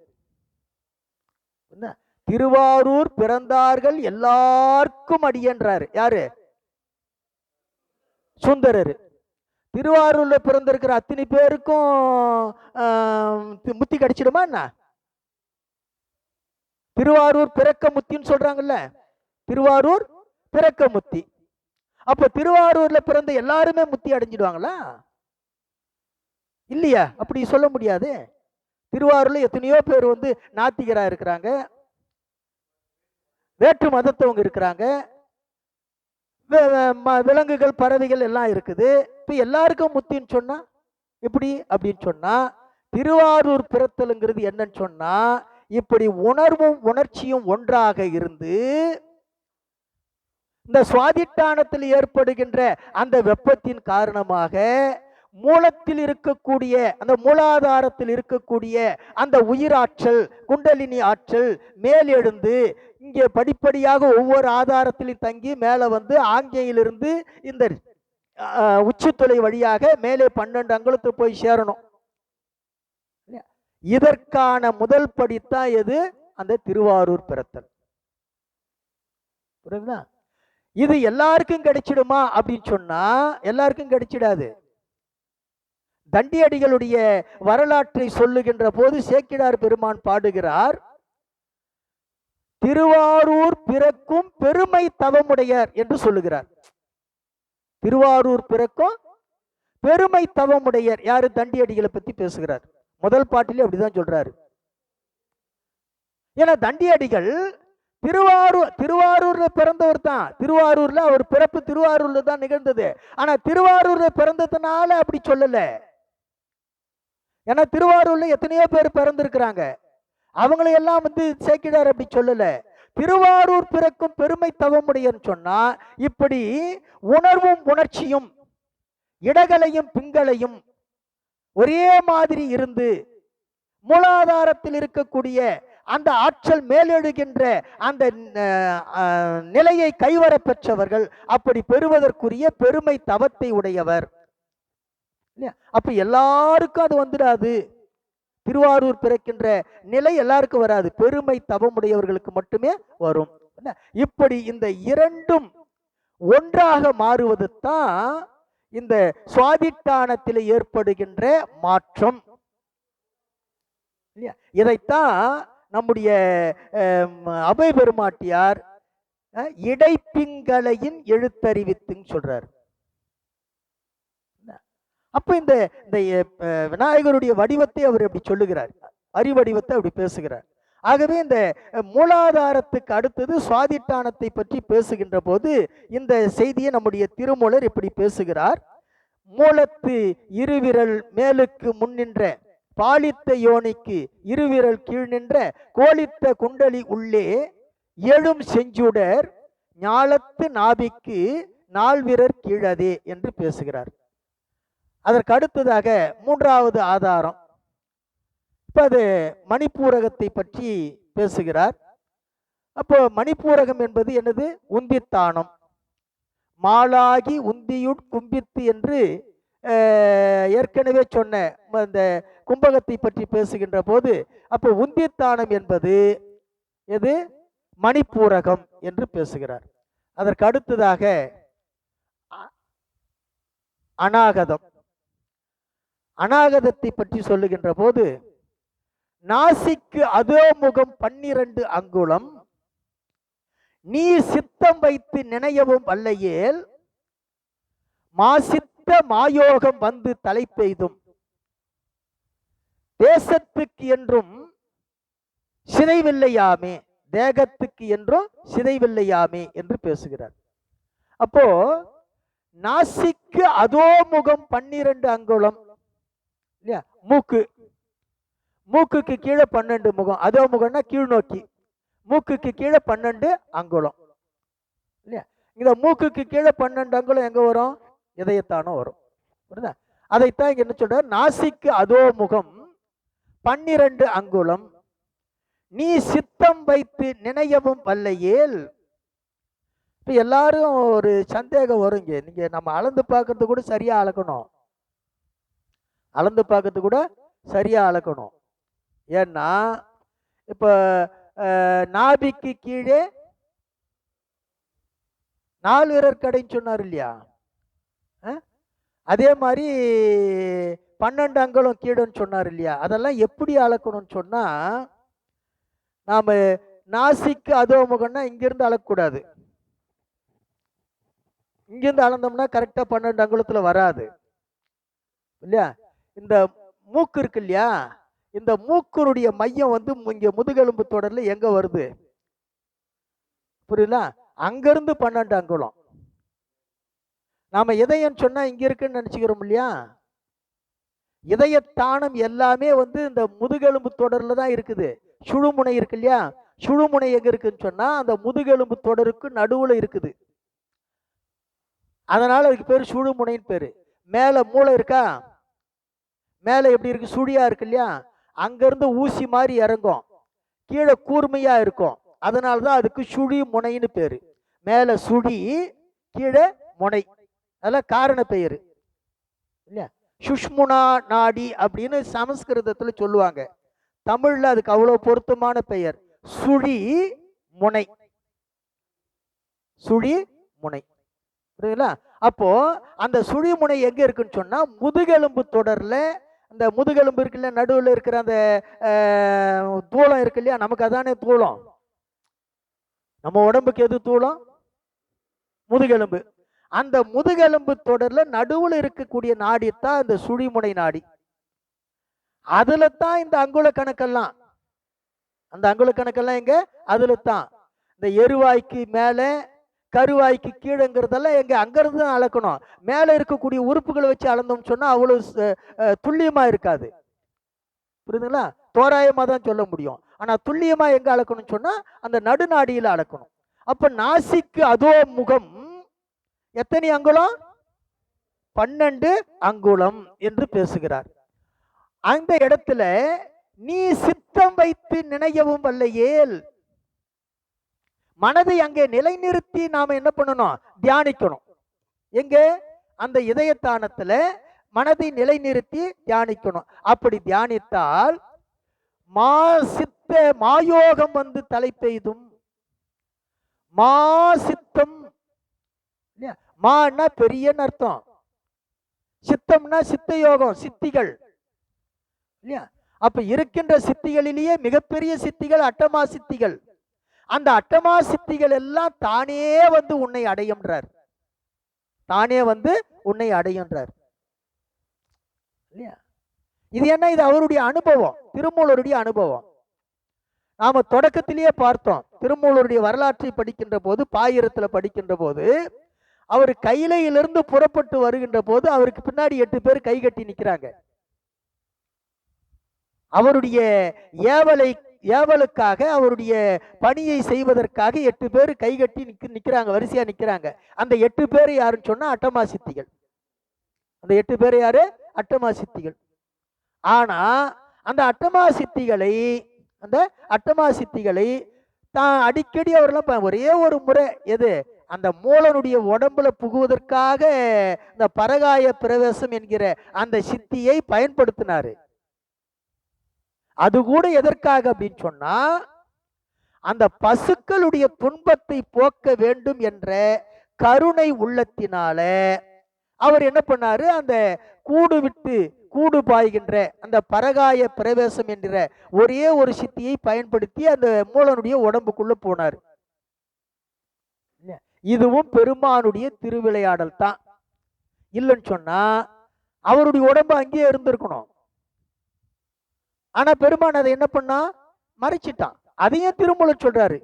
திருவாரூர் பிறந்தார்கள் எல்லாருக்கும் அடியன்றாரு. யாரு? சுந்தரர். திருவாரூர்ல பிறந்திருக்கிற அத்தனை பேருக்கும் முத்தி கிடைச்சிடுமா என்ன? திருவாரூர் பிறக்க முத்தின்னு சொல்றாங்கல்ல, திருவாரூர் பிறக்க முத்தி. அப்ப திருவாரூர்ல பிறந்த எல்லாருமே முத்தி அடைஞ்சிடுவாங்களா? இல்லையா? அப்படி சொல்ல முடியாது. திருவாரூர்ல எத்தனையோ பேர் நாத்திகரா இருக்கிறாங்க, வேற்று மதத்தவங்க இருக்கிறாங்க, விலங்குகள் பறவைகள் எல்லாம் இருக்குது. இப்ப எல்லாருக்கும் முத்தின்னு சொன்னா எப்படி அப்படின்னு சொன்னா, திருவாரூர் பிறத்தலுங்கிறது என்னன்னு சொன்னா, இப்படி உணர்வும் உணர்ச்சியும் ஒன்றாக இருந்து இந்த சுவாதிட்டானத்தில் ஏற்படுகின்ற அந்த வெப்பத்தின் காரணமாக மூலத்தில் இருக்கக்கூடிய அந்த மூலாதாரத்தில் இருக்கக்கூடிய அந்த உயிராற்றல் குண்டலினி ஆற்றல் மேலெழுந்து இங்கே படிப்படியாக ஒவ்வொரு ஆதாரத்திலும் தங்கி மேலே ஆங்கையிலிருந்து இந்த உச்சித்துளை வழியாக மேலே 12 அங்குலத்துக்கு போய் சேரணும். இதற்கான முதல் படித்தான் எது? அந்த திருவாரூர் பிறத்தல். புரியுதுங்களா? இது எல்லாருக்கும் கிடைச்சிடுமா அப்படின்னு சொன்னா எல்லாருக்கும் கிடைச்சிடாது. தண்டியடிகளுடைய வரலாற்றை சொல்லுகின்ற போது சேக்கிழார் பெருமான் பாடுகிறார், திருவாரூர் பிறக்கும் பெருமை தவமுடையார் என்று சொல்லுகிறார். திருவாரூர் பிறக்கும் பெருமை தவமுடையர் யாரு? தண்டியடிகளை பத்தி பேசுகிறார். முதல் பாட்டிலே அப்படிதான் சொல்றாரு. ஏன்னா தண்டியடிகள் திருவாரூர்ல பிறந்தவர் தான். திருவாரூர்ல அவர் பிறப்பு திருவாரூர்ல தான் நிகழ்ந்தது. ஆனா திருவாரூர்ல பிறந்ததுனால அப்படி சொல்லல. ஏன்னா திருவாரூர்ல எத்தனையோ பேர் பிறந்திருக்கிறாங்க, அவங்களையெல்லாம் சேக்கிழார் அப்படி சொல்லல. திருவாரூர் பிறக்கும் பெருமை தவமுடையன்னு சொன்னா இப்படி உணர்வும் உணர்ச்சியும் இடகலையும் பிங்களையும் ஒரே மாதிரி இருந்து மூலாதாரத்தில் இருக்கக்கூடிய அந்த ஆற்றல் மேலெழுகின்ற அந்த நிலையை கைவர பெற்றவர்கள். அப்படி பெறுவதற்குரிய பெருமை தவத்தை உடையவர். அப்ப எல்லாருக்கும் அது வந்துடாது. திருவாரூர் பிறக்கின்ற நிலை எல்லாருக்கும் வராது, பெருமை தவமுடையவர்களுக்கு மட்டுமே வரும். இப்படி இந்த இரண்டும் ஒன்றாக மாறுவது தான் இந்த சுவாதிட்டானத்தில் ஏற்படுகின்ற மாற்றம். இதைத்தான் நம்முடைய அபய பெருமாட்டியார் இடைப்பிங்களையின் எழுத்தறிவித்துன்னு சொல்றார். அப்ப இந்த விநாயகருடைய வடிவத்தை அவர் அப்படி சொல்லுகிறார், அறிவடிவத்தை அப்படி பேசுகிறார். ஆகவே இந்த மூலாதாரத்துக்கு அடுத்தது சுவாதிட்டானத்தை பற்றி பேசுகின்ற போது இந்த செய்தியை நம்முடைய திருமூலர் இப்படி பேசுகிறார். மூலத்து இருவிரல் மேலுக்கு முன்னின்ற பாலித்த யோனிக்கு இருவிரல் கீழ் நின்ற கோலித்த குண்டலி உள்ளே எழும் செஞ்சுடர் ஞாலத்து நாபிக்கு நால்விரர் கீழதே என்று பேசுகிறார். அதற்கு அடுத்ததாக மூன்றாவது ஆதாரம், இப்ப அது மணிப்பூரகத்தை பற்றி பேசுகிறார். அப்போ மணிப்பூரகம் என்பது என்னது? உந்தித்தானம். மாலாகி உந்தியுட் கும்பித்து என்று ஏற்கனவே சொன்ன இந்த கும்பகத்தை பற்றி பேசுகின்ற போது அப்போ உந்தித்தானம் என்பது எது? மணிப்பூரகம் என்று பேசுகிறார். அதற்கு அடுத்ததாக அநாகதம். அநாகதத்தை பற்றி சொல்லுகின்ற போது நாசிக்கு அதோமுகம் 12 அங்குலம் நீ சித்தம் வைத்து நினையவும் வல்லையேல் மாசித்த மாயோகம் வந்து தலை பெய்தும் தேசத்துக்கு என்றும் சிதைவில்லையாமே, தேகத்துக்கு என்றும் சிதைவில்லையாமே என்று பேசுகிறார். அப்போ நாசிக்கு அதோமுகம் 12 அங்குலம் இல்லையா? மூக்குக்கு கீழே 12 முகம். அதோ முகம்னா கீழ் நோக்கி, மூக்குக்கு கீழே 12 அங்குலம் இல்லையா? இந்த மூக்குக்கு கீழே 12 அங்குலம் எங்க வரும்? இதயத்தானம் வரும். புரியுதா? அதைத்தான் இங்க என்ன சொல்ற? நாசிக்கு அதோ முகம் 12 அங்குலம் நீ சித்தம் வைத்து நினையவும் வல்லையேல். இப்ப எல்லாரும் ஒரு சந்தேகம் வருங்க, நீங்க நம்ம அளந்து பார்க்கறது கூட சரியா அளக்கணும், அளந்து பார்க்கறது கூட சரியா அளக்கணும். ஏன்னா இப்ப நாபிக்கு கீழே 4 விரல் கடைன்னு சொன்னார் இல்லையா? அதே மாதிரி 12 அங்குலம் கீழன்னு சொன்னார் இல்லையா? அதெல்லாம் எப்படி அளக்கணும்னு சொன்னா, நாம நாசிக்கு அதோ முகம்னா இங்கிருந்து அளக்கக்கூடாது. இங்கிருந்து அளந்தோம்னா கரெக்டா 12 அங்குலத்துல வராது இல்லையா? இந்த மூக்கு இருக்கு இல்லையா? இந்த மூக்குனுடைய மையம் வந்து இங்க முதுகெலும்பு தொடர்ல எங்க வருது? புரியல? அங்கிருந்து 12 அங்குலம். நாம இதயம் சொன்னா இங்க இருக்குன்னு நினைச்சுக்கிறோம் இல்லையா? இதயத்தானம் எல்லாமே வந்து இந்த முதுகெலும்பு தொடர்ல தான் இருக்குது. சுழுமுனை இருக்கு இல்லையா? சுழுமுனை எங்க இருக்குன்னு சொன்னா அந்த முதுகெலும்பு தொடருக்கு நடுவுல இருக்குது. அதனால அதுக்கு பேரு சுழுமுனைன்னு பேரு. மேல மூளை இருக்கா? மேல எப்படி இருக்கு? சுழியா இருக்கு இல்லையா? அங்கிருந்து ஊசி மாதிரி இறங்கும், கீழே கூர்மையா இருக்கும். அதனாலதான் அதுக்கு சுழி முனைன்னு பேரு. மேல சுழி, கீழே முனை. அதெல்லாம் காரண பெயரு இல்லையா? சுஷ்முனா நாடி அப்படின்னு சமஸ்கிருதத்துல சொல்லுவாங்க. தமிழ்ல அதுக்கு அவ்வளவு பொருத்தமான பெயர் சுழி முனை. சுழி முனை. புரியுதுங்களா? அப்போ அந்த சுழி முனை எங்க இருக்குன்னு சொன்னா முதுகெலும்பு தொடர்ல, அந்த முதுகெலும்பு இருக்குல்ல, நடுவில் இருக்கிற அந்த தூளம் இருக்கு இல்லையா? நமக்கு அதானே தூளம். நம்ம உடம்புக்கு எது தூளம்? முதுகெலும்பு. அந்த முதுகெலும்பு தொடர்ல நடுவில் இருக்கக்கூடிய நாடி தான் இந்த சுழிமுனை நாடி. அதுல தான் இந்த அங்குல கணக்கெல்லாம். அந்த அங்குல கணக்கெல்லாம் எங்க? அதுல தான். இந்த எருவாய்க்கு மேல கருவாய்க்கு கீழங்கிறதெல்லாம் எங்க? அங்கிருந்து தான் அளக்கணும். மேல இருக்கக்கூடிய உறுப்புகளை வச்சு அளந்தோம்னு சொன்னா அவ்வளவு துல்லியமா இருக்காது. புரியுதுங்களா? தோராயமா தான் சொல்ல முடியும். ஆனா துல்லியமா எங்க அளக்கணும்னு சொன்னா அந்த நடுநாடியில அளக்கணும். அப்ப நாசிக்கு அதோ முகம் எத்தனை அங்குலம்? 12 அங்குலம் என்று பேசுகிறார். அந்த இடத்துல நீ சித்தம் வைத்து நினையவும் வல்லையேல், மனதை அங்கே நிலைநிறுத்தி நாம என்ன பண்ணணும்? தியானிக்கணும். எங்க? அந்த இதயத்தானத்துல மனதை நிலைநிறுத்தி தியானிக்கணும். அப்படி தியானித்தால் மாசித்த மாயோகம் வந்து தலை பெய்தும். மாசித்தம், மான்னா பெரியன்னு அர்த்தம்.
சித்தம்னா சித்த யோகம், சித்திகள் இல்லையா? அப்ப இருக்கின்ற சித்திகளிலேயே மிகப்பெரிய சித்திகள் அட்டமா சித்திகள். அந்த அட்டமா சித்திகள் எல்லாம் தானே வந்து உன்னை அடையும்ன்றார். தானே வந்து உன்னை அடையும்ன்றார் இல்லையா? இது என்ன? இது அவருடைய அனுபவம், திருமூலருடைய அனுபவம். நாம தொடக்கத்திலேயே பார்த்தோம். திருமூலருடைய வரலாற்றை படிக்கின்ற போது, பாயிரத்துல படிக்கின்ற போது, அவர் கையிலிருந்து புறப்பட்டு வருகின்ற போது அவருக்கு பின்னாடி 8 பேர் கை கட்டி நிற்கிறாங்க. அவருடைய ஏவலுக்காக, அவருடைய பணியை செய்வதற்காக 8 பேர் கை கட்டி நிற்கிறாங்க, வரிசையா நிற்கிறாங்க. அந்த 8 பேர் யாருன்னு சொன்னா அட்டமா சித்திகள். அந்த 8 பேர் யாரு? அட்டமா சித்திகள். ஆனா அந்த அட்டமா சித்திகளை தான் அடிக்கடி அவரெல்லாம் ஒரே ஒரு முறை எது அந்த மூலனுடைய உடம்புல புகுவதற்காக இந்த பரகாய பிரவேசம் என்கிற அந்த சித்தியை பயன்படுத்தினாரு. அது கூட எதற்காக அப்படின்னு சொன்னா, அந்த பசுக்களுடைய துன்பத்தை போக்க வேண்டும் என்ற கருணை உள்ளத்தினால அவர் என்ன பண்ணாரு, அந்த கூடு பாய்கின்ற அந்த பரகாய பிரவேசம் என்கிற ஒரே ஒரு சித்தியை பயன்படுத்தி அந்த மூலனுடைய உடம்புக்குள்ள போனார். இதுவும் பெருமானுடைய திருவிளையாடல் தான். இல்லைன்னு சொன்னா அவருடைய உடம்பு அங்கேயே இருந்திருக்கணும். ஆனா பெருமான் அதை என்ன பண்ணா, மறைச்சிட்டான். அதையும் திருமூலர் சொல்றாரு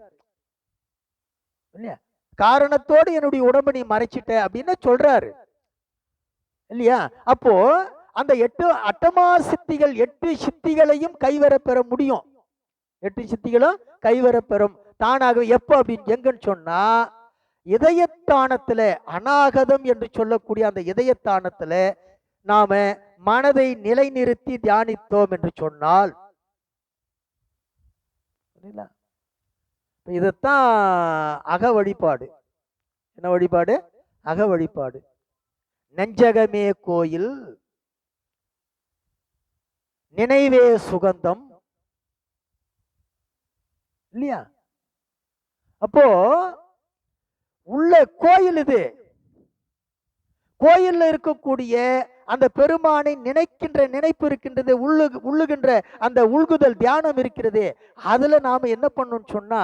இல்லையா? காரணத்தோடு என்னுடைய உடம்பை நீ மறைச்சிட்ட அப்படின்னு சொல்றாரு இல்லையா? அப்போ அந்த 8 அட்டமா சித்திகள் 8 சித்திகளையும் கைவர பெற முடியும். 8 சித்திகளும் கைவர பெறும் தானாக. எப்போ அப்படின்னு எங்கன்னு சொன்னா, இதயத்தானத்துல, அநாகதம் என்று சொல்லக்கூடிய அந்த இதயத்தானத்துல நாம மனதை நிலைநிறுத்தி தியானித்தோம் என்று சொன்னால், இதத்தான் அக வழிபாடு. என்ன வழிபாடு? அக வழிபாடு. நெஞ்சகமே கோயில், நினைவே சுகந்தம் இல்லையா? அப்போ உள்ள கோயில் இது. கோயில்ல இருக்கக்கூடிய அந்த பெருமானை நினைக்கின்ற நினைப்பு இருக்கின்றது, உள்ளுகின்ற அந்த உள்குதல் தியானம் இருக்கிறது. அதுல நாம என்ன பண்ணணும் சொன்னா,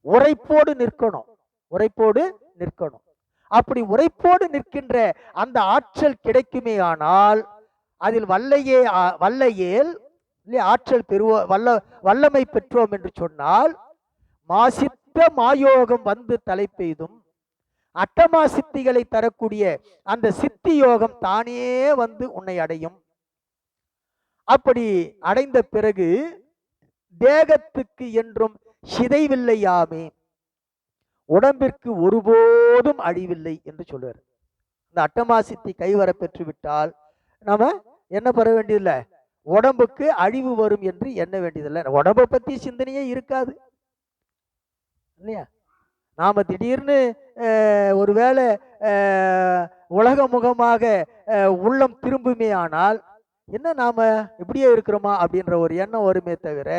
உரைப்போடு நிற்கணும். உரைப்போடு நிற்கணும். அப்படி உரைப்போடு நிற்கின்ற அந்த ஆற்றல் கிடைக்குமே ஆனால், அதில் வல்லையேல் ஆற்றல் வல்லமை பெற்றோம் என்று சொன்னால், மாசித்த மாயோகம் வந்து தலை பெய்தும் அட்டமா சித்திகளை தரக்கூடிய அந்த சித்தி யோகம் தானே வந்து உன்னை அடையும். அப்படி அடைந்த பிறகு தேகத்துக்கு என்றும் சிதைவில்லையாமே, உடம்பிற்கு ஒருபோதும் அழிவில்லை என்று சொல்றார். இந்த அட்டமா சித்தி கைவர பெற்று விட்டால் நாம என்ன பெற வேண்டியதில்லை, உடம்புக்கு அழிவு வரும் என்று எண்ண வேண்டியதில்லை. உடம்பை பத்தி சிந்தனையே இருக்காது இல்லையா? நாம திடீர்னு ஒருவேளை உலக முகமாக உள்ளம் திரும்புமே ஆனால், என்ன நாம இப்படியே இருக்கிறோமா அப்படின்ற ஒரு எண்ணம் வருமே தவிர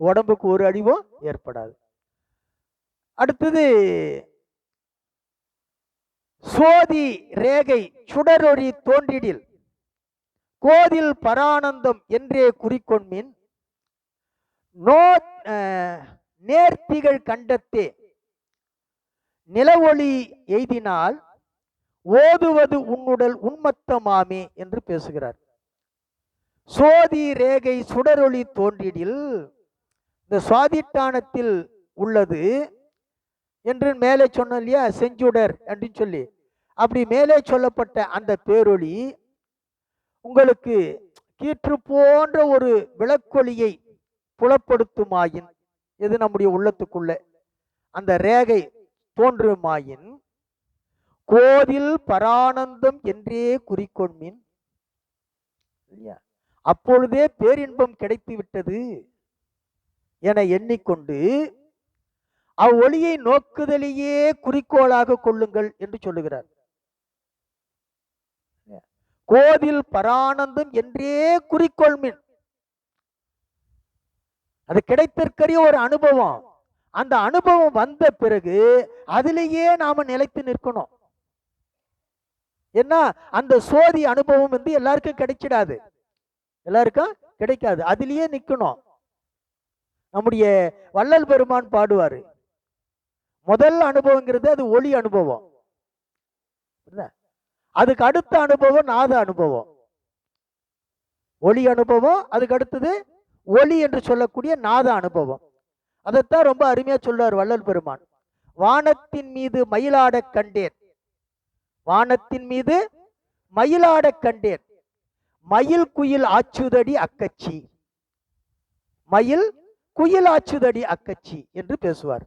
உடம்புக்கு ஒரு அழிவும் ஏற்படாது. அடுத்தது சோதி ரேகை சுடரொளி தோன்றிடில் கோதில் பரானந்தம் என்றே குறிக்கொண்மின் நேர்த்திகள் கண்டத்தே நிலவொளி எய்தினால் ஓதுவது உன்னுடல் உன்மத்தமாமே என்று பேசுகிறார். சோதி ரேகை சுடரொளி தோன்றிடில், இந்த சுவாதிட்டானத்தில் உள்ளது என்று மேலே சொன்ன இல்லையா, செஞ்சுடர் என்று சொல்லி, அப்படி மேலே சொல்லப்பட்ட அந்த பேரொளி உங்களுக்கு கீற்று போன்ற ஒரு விளக்கொளியை புலப்படுத்துமாயின், எது நம்முடைய உள்ளத்துக்குள்ள அந்த ரேகை தோன்றுமாயின் கோதில் பரானந்தம் என்றே குறிக்கொண்மின், அப்பொழுதே பேரின்பம் கிடைத்து விட்டது என எண்ணிக்கொண்டு அவ்வொளியை நோக்குதலையே குறிக்கோளாக கொள்ளுங்கள் என்று சொல்லுகிறார். கோதில் பரானந்தம் என்றே குறிக்கொள்மின், அது கிடைத்திருக்கிற ஒரு அனுபவம். அந்த அனுபவம் வந்த பிறகு அதிலேயே நாம நிலைத்து நிற்கணும். ஏன்னா அந்த சோதி அனுபவம் எல்லாருக்கும் கிடைச்சிடாது, எல்லாருக்கும் கிடைக்காது. அதுலயே நிக்கணும். நம்முடைய வள்ளல் பெருமான் பாடுவாரு, முதல் அனுபவங்கிறது அது ஒளி அனுபவம். அதுக்கு அடுத்த அனுபவம் நாத அனுபவம். ஒளி அனுபவம், அதுக்கு அடுத்தது ஒளி என்று சொல்லக்கூடிய நாத அனுபவம். அதைத்தான் ரொம்ப அருமையா சொல்றார் வள்ளல் பெருமான். வானத்தின் மீது மயிலாட கண்டேன், வானத்தின் மீது மயிலாட கண்டேன், மயில் குயில் ஆச்சுதடி அக்கச்சி, மயில் குயில் ஆச்சுதடி அக்கச்சி என்று பேசுவார்.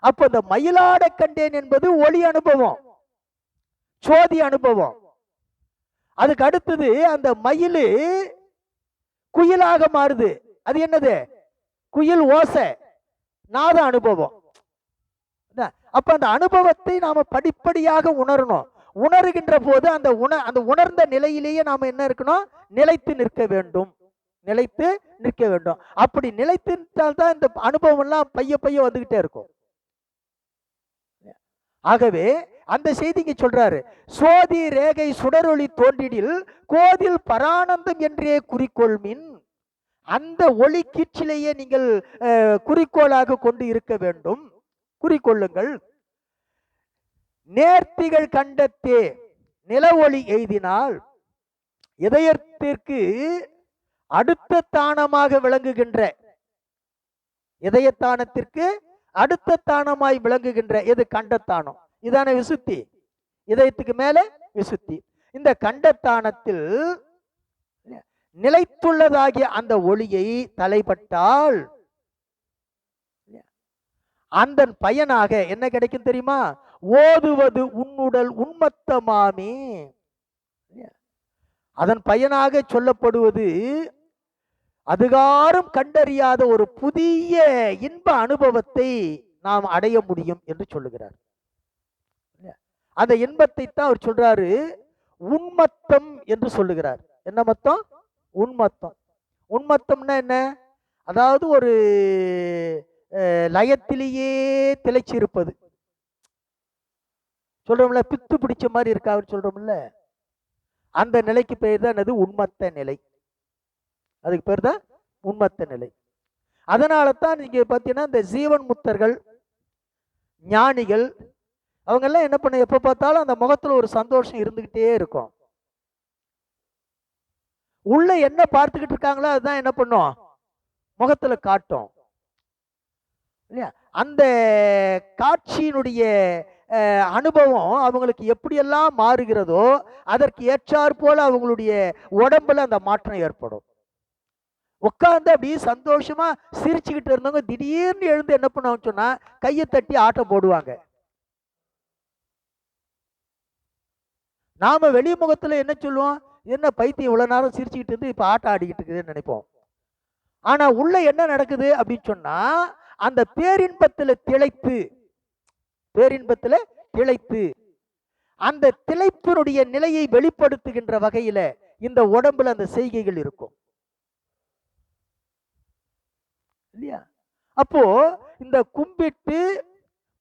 அப்ப இந்த மயிலாட கண்டேன் என்பது ஒளி அனுபவம், சோதி அனுபவம். அதுக்கு அடுத்தது அந்த மயில் குயிலாக மாறுது, அது என்னது? குயில் ஓசை, நாத அனுபவம். அப்ப அந்த அனுபவத்தை நாம படிப்படியாக உணரணும். உணர்கின்ற போது அந்த உணர்ந்த நிலையிலேயே நாம என்ன இருக்கணும்? நிலைத்து நிற்க வேண்டும், நிலைத்து நிற்க வேண்டும். அப்படி நிலைத்து நிற்றால்தான் இந்த அனுபவம் எல்லாம் பைய பைய வந்துகிட்டே இருக்கும். ஆகவே அந்த செய்திக்கு சொல்றாரு, சோதி ரேகை சுடரொளி தோன்றிடில் கோதில் பரானந்தம் என்றே குறிக்கோள்மின். அந்த ஒளி கீற்றிலேயே நீங்கள் குறிக்கோளாக கொண்டு இருக்க வேண்டும், குறிக்கொள்ளுங்கள். நேர்த்திகள் கண்டத்தே நில ஒளி எய்தினால் இதயத்திற்கு அடுத்த தானமாக விளங்குகின்ற, இதயத்தானத்திற்கு அடுத்த தானமாய் விளங்குகின்ற எது? கண்டத்தானம். இதான விசுத்தி, இதயத்துக்கு மேல விசுத்தி. இந்த கண்டத்தானத்தில் நிலைத்துள்ளதாகிய அந்த ஒளியை தலைப்பட்டால் அந்த பயனாக என்ன கிடைக்கும் தெரியுமா? ஓதுவது உன்னுடல் உன்மத்தமாமே. அதன் பயனாக சொல்லப்படுவது அதுகாரும் கண்டறியாத ஒரு புதிய இன்ப அனுபவத்தை நாம் அடைய முடியும் என்று சொல்லுகிறார். அந்த இன்பத்தை தான் அவர் சொல்றாரு உன்மத்தம் என்று சொல்லுகிறார். என்ன மத்தம்? உன்மத்தம். உன்மத்தம்னா என்ன? அதாவது ஒரு லயத்திலேயே திளைச்சிருப்பது சொல்றோம்ல, பித்து பிடிச்ச மாதிரி இருக்கா அவர் சொல்றோம்ல, அந்த நிலைக்கு பேர் தான் அது உன்மத்த நிலை. அதுக்கு பேர் தான் உன்மத்த நிலை. அதனால தான் நீங்க பார்த்தீங்கன்னா இந்த ஜீவன் முக்தர்கள், ஞானிகள், அவங்க எல்லாம் என்ன பண்ண, எப்ப பார்த்தாலும் அந்த முகத்துல ஒரு சந்தோஷம் இருந்துகிட்டே இருக்கும். உள்ள என்ன பார்த்துக்கிட்டு இருக்காங்களோ அதுதான் என்ன பண்ணும், முகத்துல காட்டும் இல்லையா? அந்த காட்சியினுடைய அனுபவம் அவங்களுக்கு எப்படியெல்லாம் மாறுகிறதோ அதற்கு ஏற்றாற் போல அவங்களுடைய உடம்புல அந்த மாற்றம் ஏற்படும். உட்கார்ந்து அப்படியே சந்தோஷமா சிரிச்சுக்கிட்டு இருந்தவங்க திடீர்னு எழுந்து என்ன பண்ணுவாங்க சொன்னா கையை தட்டி ஆட்டம் போடுவாங்க. நாம வெளி முகத்துல என்ன சொல்லுவோம், என்ன பைத்தியம் இவ்வளவு நேரம் சிரிச்சுக்கிட்டு இருந்து இப்ப ஆட்டம் ஆடிக்கிட்டு இருக்குதுன்னு நினைப்போம். ஆனா உள்ள என்ன நடக்குது அப்படின்னு சொன்னா அந்த பேரின்பத்துல திளைத்து, பேரின்பத்துல திளைத்து அந்த திளைப்பினுடைய நிலையை வெளிப்படுத்துகின்ற வகையில இந்த உடம்புல அந்த செய்கைகள் இருக்கும் இல்லையா? அப்போ இந்த கும்பிட்டு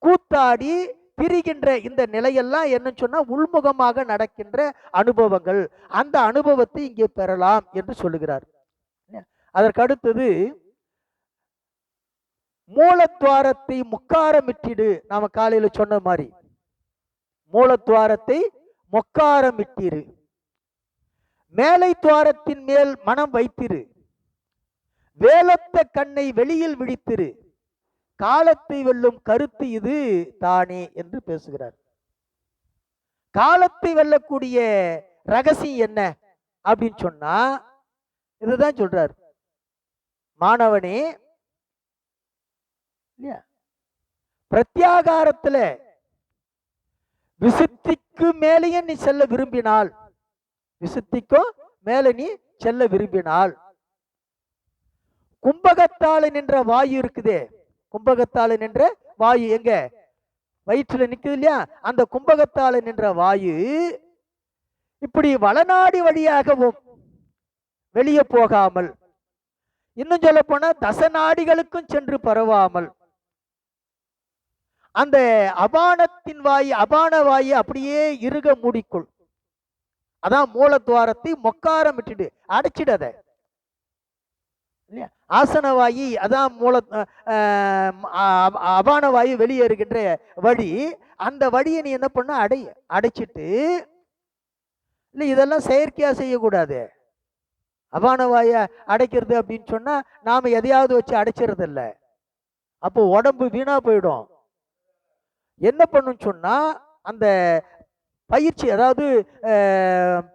கூத்தாடி பிரிகின்ற இந்த நிலையெல்லாம் என்ன சொன்னா உள்முகமாக நடக்கின்ற அனுபவங்கள். அந்த அனுபவத்தை இங்கே பெறலாம் என்று சொல்லுகிறார். அதற்கு அடுத்தது மூலத்வாரத்தை முக்காரமிட்டிடு. நாம காலையில சொன்ன மாதிரி மூலத்வாரத்தை மொக்காரமிட்டிரு, மேலை துவாரத்தின் மேல் மனம் வைத்திரு, வேலத்த கண்ணை வெளியில் விழித்திரு, காலத்தை வெல்லும் கருத்து இது தானே என்று பேசுகிறார். காலத்தை வெல்லக்கூடிய ரகசியம் என்ன அப்படின்னு சொன்னா இதுதான் சொல்றார். மாணவனே, பிரத்யாகாரத்துல விசுத்திக்கு மேலேயே நீ செல்ல விரும்பினால், விசுத்திக்கும் மேல நீ செல்ல விரும்பினால், கும்பகத்தால நின்ற வாயு இருக்குதே, கும்பகத்தால நின்ற வாயு எங்க வயிற்றுல நிக்குது இல்லையா? அந்த கும்பகத்தால நின்ற வாயு இப்படி வளநாடி வழியாகவும் வெளியே போகாமல், இன்னும் சொல்ல போனா தசநாடிகளுக்கும் சென்று பரவாமல் அந்த அபானத்தின் வாய் அபான வாயை அப்படியே இறுக மூடிக்கொள். அதான் மூலத்வாரத்தை மொக்காரம் விட்டுடு, அடைச்சிடாத இல்லையா. ஆசன வாயி அதான் அபான வாயு வெளியேறுகின்ற வழி. அந்த வழியை நீ என்ன பண்ண, அடைச்சிட்டு இல்லை, இதெல்லாம் செயற்கையா செய்யக்கூடாது. அபான வாயை அடைக்கிறது அப்படின்னு சொன்னா நாம எதையாவது வச்சு அடைச்சிறது இல்லை, அப்போ உடம்பு வீணா போயிடும். என்ன பண்ணும் சொன்னா அந்த பயிற்சி, அதாவது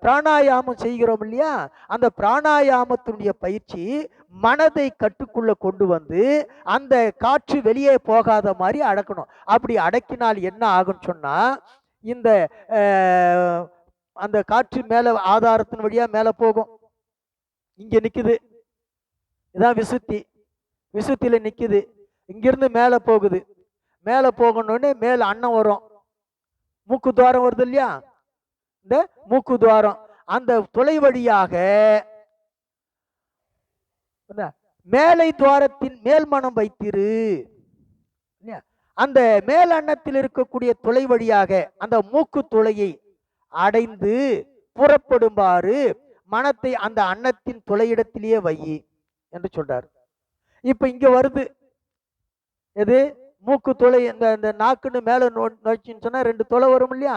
பிராணாயாமம் செய்கிறோம் இல்லையா, அந்த பிராணாயாமத்தினுடைய பயிற்சி மனதை கட்டுக்குள்ள கொண்டு வந்து அந்த காற்று வெளியே போகாத மாதிரி அடக்கணும். அப்படி அடக்கினால் என்ன ஆகும்னு சொன்னா இந்த அந்த காற்று மேல ஆதாரத்தின் வழியா மேல போகும். இங்க நிக்குது, இதான் விசுத்தி, விசுத்தில நிக்குது. இங்கிருந்து மேல போகுது, மேல போகணும்னு மேல அன்னம் வரும், மூக்கு துவாரம் வருது இல்லையா, இந்த மூக்கு துவாரம், அந்த துளை வழியாக மேலை துவாரத்தின் மேல் மனம் வைத்திரு. அந்த மேல் அன்னத்தில் இருக்கக்கூடிய துளை வழியாக அந்த மூக்கு துளையை அடைந்து புறப்படுமாறு மனத்தை அந்த அன்னத்தின் துளையிடத்திலேயே வை என்று சொல்றார். இப்ப இங்க வருது எது, மூக்கு துளை. இந்த நாக்குன்னு மேல நோச்சின்னு சொன்னா 2 துளை வரும் இல்லையா,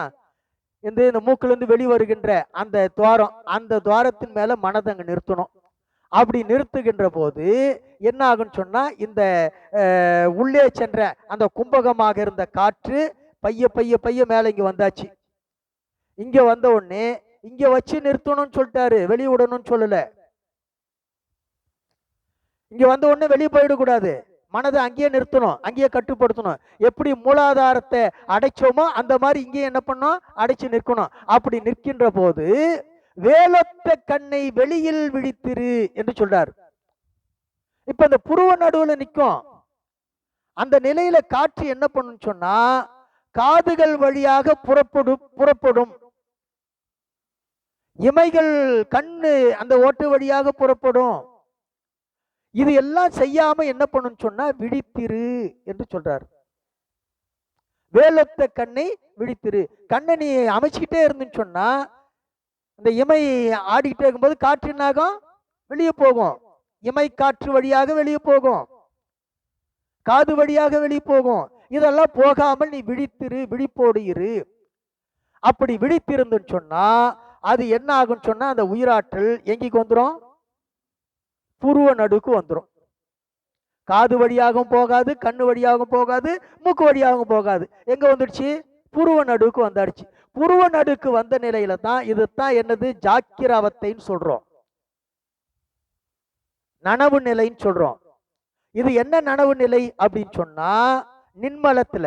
இந்த மூக்குல இருந்து வெளிவருகின்ற அந்த துவாரம், அந்த துவாரத்தின் மேல மனதை அங்க நிறுத்தணும். அப்படி நிறுத்துகின்ற போது என்ன ஆகுன்னு சொன்னா இந்த உள்ளே சென்ற அந்த கும்பகமாக இருந்த காற்று பைய பைய பைய மேல இங்க வந்தாச்சு. இங்க வந்த உடனே இங்க வச்சு நிறுத்தணும்னு சொல்லிட்டாரு, வெளியே விடணும்னு சொல்லல. இங்க வந்த உடனே வெளியே போயிடக்கூடாது, மனதை அங்கேயே நிறுத்தணும், அங்கேயே கட்டுப்படுத்தணும். எப்படி மூலாதாரத்தை அடைச்சோமோ அந்த மாதிரி இங்கேயே என்ன பண்ணோம், அடைச்சு நிற்கணும். அப்படி நிற்கின்ற போது வேலொத்த கண்ணை வெளியில் விழித்திரு என்று சொல்றார். இப்ப இந்த புருவ நடுவுல நிற்கும், அந்த நிலையில காற்று என்ன பண்ணும் சொன்னா காதுகள் வழியாக புறப்படும், இமைகள் கண்ணு அந்த ஓட்டு வழியாக புறப்படும். இது எல்லாம் செய்யாம என்ன பண்ணும் சொன்னா விழித்திரு என்று சொல்றார். வேலொத்த கண்ணை விழித்திரு. கண்ணை நீ அமைச்சிக்கிட்டே இருந்துன்னு சொன்னா இந்த இமை ஆடிக்கிட்டே இருக்கும்போது காற்று என்னாகும், வெளியே போகும். இமை காற்று வழியாக வெளியே போகும், காது வழியாக வெளியே போகும். இதெல்லாம் போகாமல் நீ விழித்திரு, விழிப்போடு இரு. அப்படி விழித்திருந்துன்னு சொன்னா அது என்ன ஆகும்னு சொன்னா அந்த உயிராற்றல் எங்கிக்கு வந்துடும், புருவ நடுக்கு வந்துடும். காது வழியாகவும் போகாது, கண்ணு வழியாகவும் போகாது, மூக்கு வழியாகவும் போகாது. எங்க வந்துடுச்சு, புருவ நடுக்கு வந்தாடுச்சு. புருவ நடுக்கு வந்த நிலையில தான் இதுதான் என்னது ஜாக்கிரவத்தைன்னு சொல்றோம், நனவு நிலைன்னு சொல்றோம். இது என்ன நனவு நிலை அப்படின்னு சொன்னா நின்மலத்துல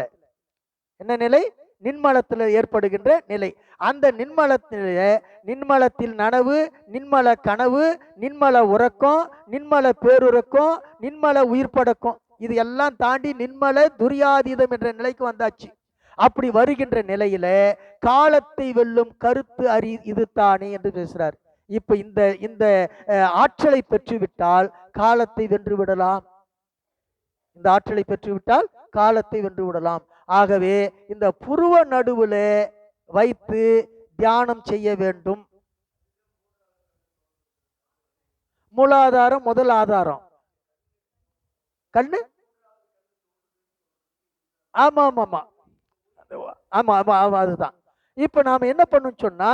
என்ன நிலை, நின்மலத்தில் ஏற்படுகின்ற நிலை. அந்த நின்மலத்தில் நனவு, நின்மல கனவு, நின்மல உறக்கம், நின்மல பேருறக்கம், நின்மல உயிர் படக்கம், இது எல்லாம் தாண்டி நின்மல துரியாதீதம் என்ற நிலைக்கு வந்தாச்சு. அப்படி வருகின்ற நிலையில காலத்தை வெல்லும் கருத்து அறி இது தானே என்று பேசுறார். இப்ப இந்த ஆற்றலை பெற்றுவிட்டால் காலத்தை வென்று விடலாம், இந்த ஆற்றலை பெற்றுவிட்டால் காலத்தை வென்று விடலாம். ஆகவே இந்த புருவ நடுவுல வைத்து தியானம் செய்ய வேண்டும். மூலாதாரம் முதல் ஆதாரம் கண்ணு. ஆமா ஆமா ஆமா ஆமா ஆமா ஆமா அதுதான். இப்ப நாம என்ன பண்ணணும் சொன்னா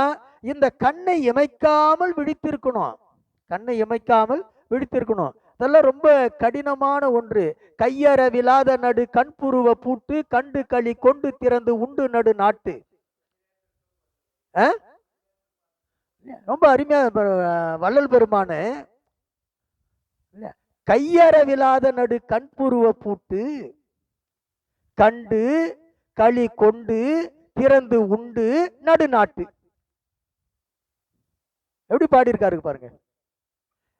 இந்த கண்ணை இமைக்காமல் விழித்திருக்கணும், கண்ணை இமைக்காமல் விழித்திருக்கணும். அதெல்லாம் ரொம்ப கடினமான ஒன்று. கையறவிலாத நடு கண்புருவ பூட்டு கண்டு களி கொண்டு திறந்து உண்டு நடு நாட்டு. ரொம்ப அருமையா வள்ளல் பெருமானு கையறவிலாத நடு கண்புருவ பூட்டு கண்டு களி கொண்டு திறந்து உண்டு நடு நாட்டு. எப்படி பாடியிருக்காரு பாருங்க.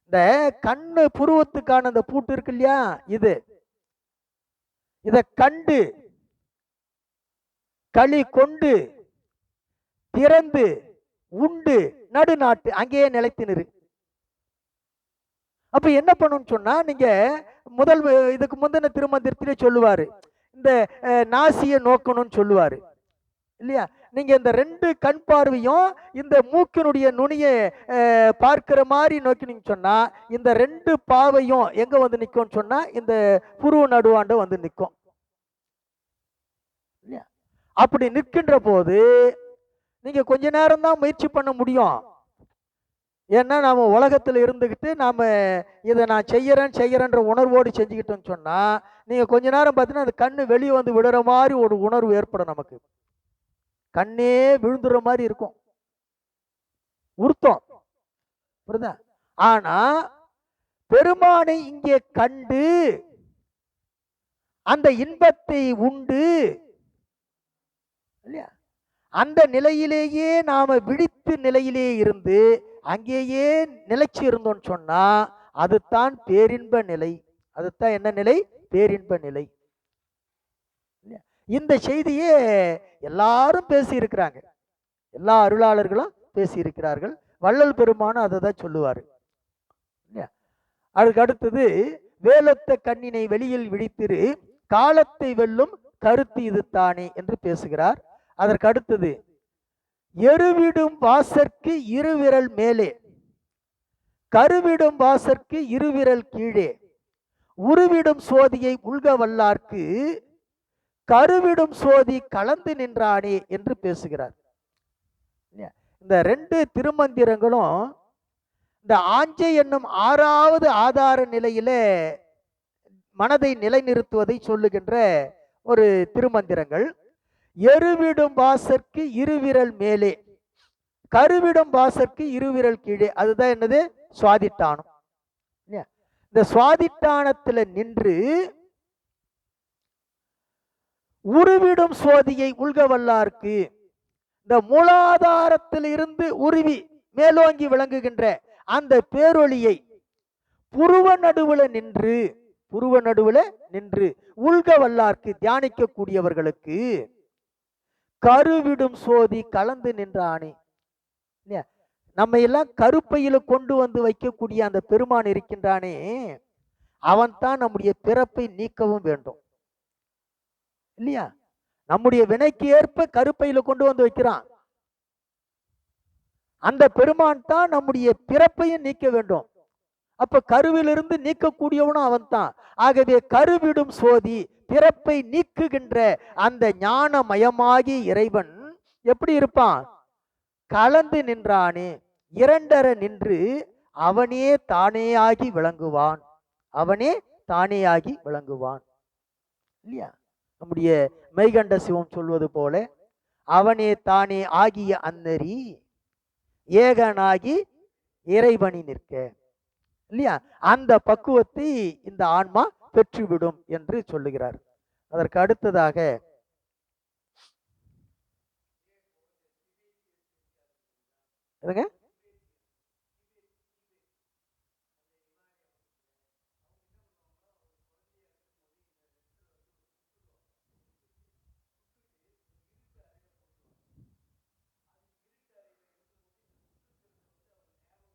இந்த கண்ணு புருவத்துக்கான அந்த பூட்டு இருக்கு இல்லையா, இத கண்டு களி கொண்டு திறந்து உண்டு நடுநாட்டு, அங்கேயே நிலைத்து நிறு. அப்ப என்ன பண்ணணும்னு சொன்னா நீங்க இதுக்கு முந்தின திருமந்திரத்திலே சொல்லுவாரு, இந்த நாசியை நோக்கணும்னு சொல்லுவாரு இல்லையா? நீங்க இந்த ரெண்டு கண் பார்வையும் இந்த மூக்கினுடைய நுனியை பார்க்கிற மாதிரி நோக்கினீங்க சொன்னா இந்த ரெண்டு பாவையும் எங்க வந்து நிக்கும்னு சொன்னா இந்த புருவ நடுவாண்ட வந்து நிற்கும் இல்லையா? அப்படி நிற்கின்ற போது நீங்க கொஞ்ச நேரம் தான் முயற்சி பண்ண முடியும். ஏன்னா நாம உலகத்துல இருந்துகிட்டு நாம இதை நான் செய்யறேன்ற உணர்வோடு செஞ்சுக்கிட்டோம்னு சொன்னா நீங்க கொஞ்ச நேரம் பார்த்தீங்கன்னா அந்த கண்ணு வெளியே வந்து விடுற மாதிரி ஒரு உணர்வு ஏற்படும். நமக்கு கண்ணே விழுந்துற மாதிரி இருக்கும், உருத்தம், புரியுதா? ஆனா பெருமானை இங்கே கண்டு அந்த இன்பத்தை உண்டு இல்லையா? அந்த நிலையிலேயே நாம விழித்து நிலையிலே இருந்து அங்கேயே நிலைச்சு இருந்தோம்னு சொன்னா அதுதான் பேரின்ப நிலை. அதுதான் என்ன நிலை? பேரின்ப நிலை. இந்த செய்தியே எல்லாரும் பேசி இருக்கிறாங்க, எல்லா அருளாளர்களும் பேசி இருக்கிறார்கள். வள்ளல் பெருமானும் அதை தான் சொல்லுவாரு. அதுக்கு அடுத்தது வேலொத்த கண்ணினை வெளியில் விழித்திரு காலத்தை வெல்லும் கருத்து இது தானே என்று பேசுகிறார். அதற்கு அடுத்தது எருவிடும் வாசற்கு இருவிரல் மேலே கருவிடும் வாசற்கு இருவிரல் கீழே உருவிடும் சோதியை உள்க வல்லார்க்கு கருவிடும் சோதி கலந்து நின்றானே என்று பேசுகிறார். இந்த ரெண்டு திருமந்திரங்களும் இந்த ஆஞ்சை என்னும் 6வது ஆதார நிலையில மனதை நிலைநிறுத்துவதை சொல்லுகின்ற ஒரு திருமந்திரங்கள். எருவிடும் வாசற்கு இருவிரல் மேலே கருவிடும் வாசற்கு இருவிரல் கீழே, அதுதான் என்னது? சுவாதிட்டானம். இந்த சுவாதிட்டானத்துல நின்று உருவிடும் சோதியை உள்க வல்லார்க்கு இந்த மூலாதாரத்தில் இருந்து உருவி மேலோங்கி விளங்குகின்ற அந்த பேரொளியை புருவ நடுவுல நின்று உள்க வல்லார்க்கு தியானிக்க கூடியவர்களுக்கு கருவிடும் சோதி கலந்து நின்றானே. நம்ம எல்லாம் கருப்பையில கொண்டு வந்து வைக்கக்கூடிய அந்த பெருமான் இருக்கின்றானே, அவன் தான் நம்முடைய பிறப்பை நீக்கவும் வேண்டும் இல்லையா? நம்முடைய வினைக்கு ஏற்ப கருப்பையில கொண்டு வந்து வைக்கிறான். அந்த பெருமான் தான் நம்முடைய பிறப்பையும் நீக்க வேண்டும். அப்ப கருவிலிருந்து நீக்கக்கூடியவனும் அவன் தான். ஆகவே கருவிடும் சோதி பிறப்பை நீக்குகின்ற அந்த ஞானமயமாகி இறைவன் எப்படி இருப்பான்? கலந்து நின்றானே, இரண்டர நின்று அவனே தானேயாகி விளங்குவான். அவனே தானேயாகி விளங்குவான் இல்லையா? நம்முடைய மெய்கண்ட சிவம் சொல்வது போல அவனே தானே ஆகிய அன்னரி ஏகனாகி இறைவனி நிற்க இல்லையா? அந்த பக்குவத்தை இந்த ஆன்மா பெற்றுவிடும் என்று சொல்லுகிறார். அதற்கு அடுத்ததாக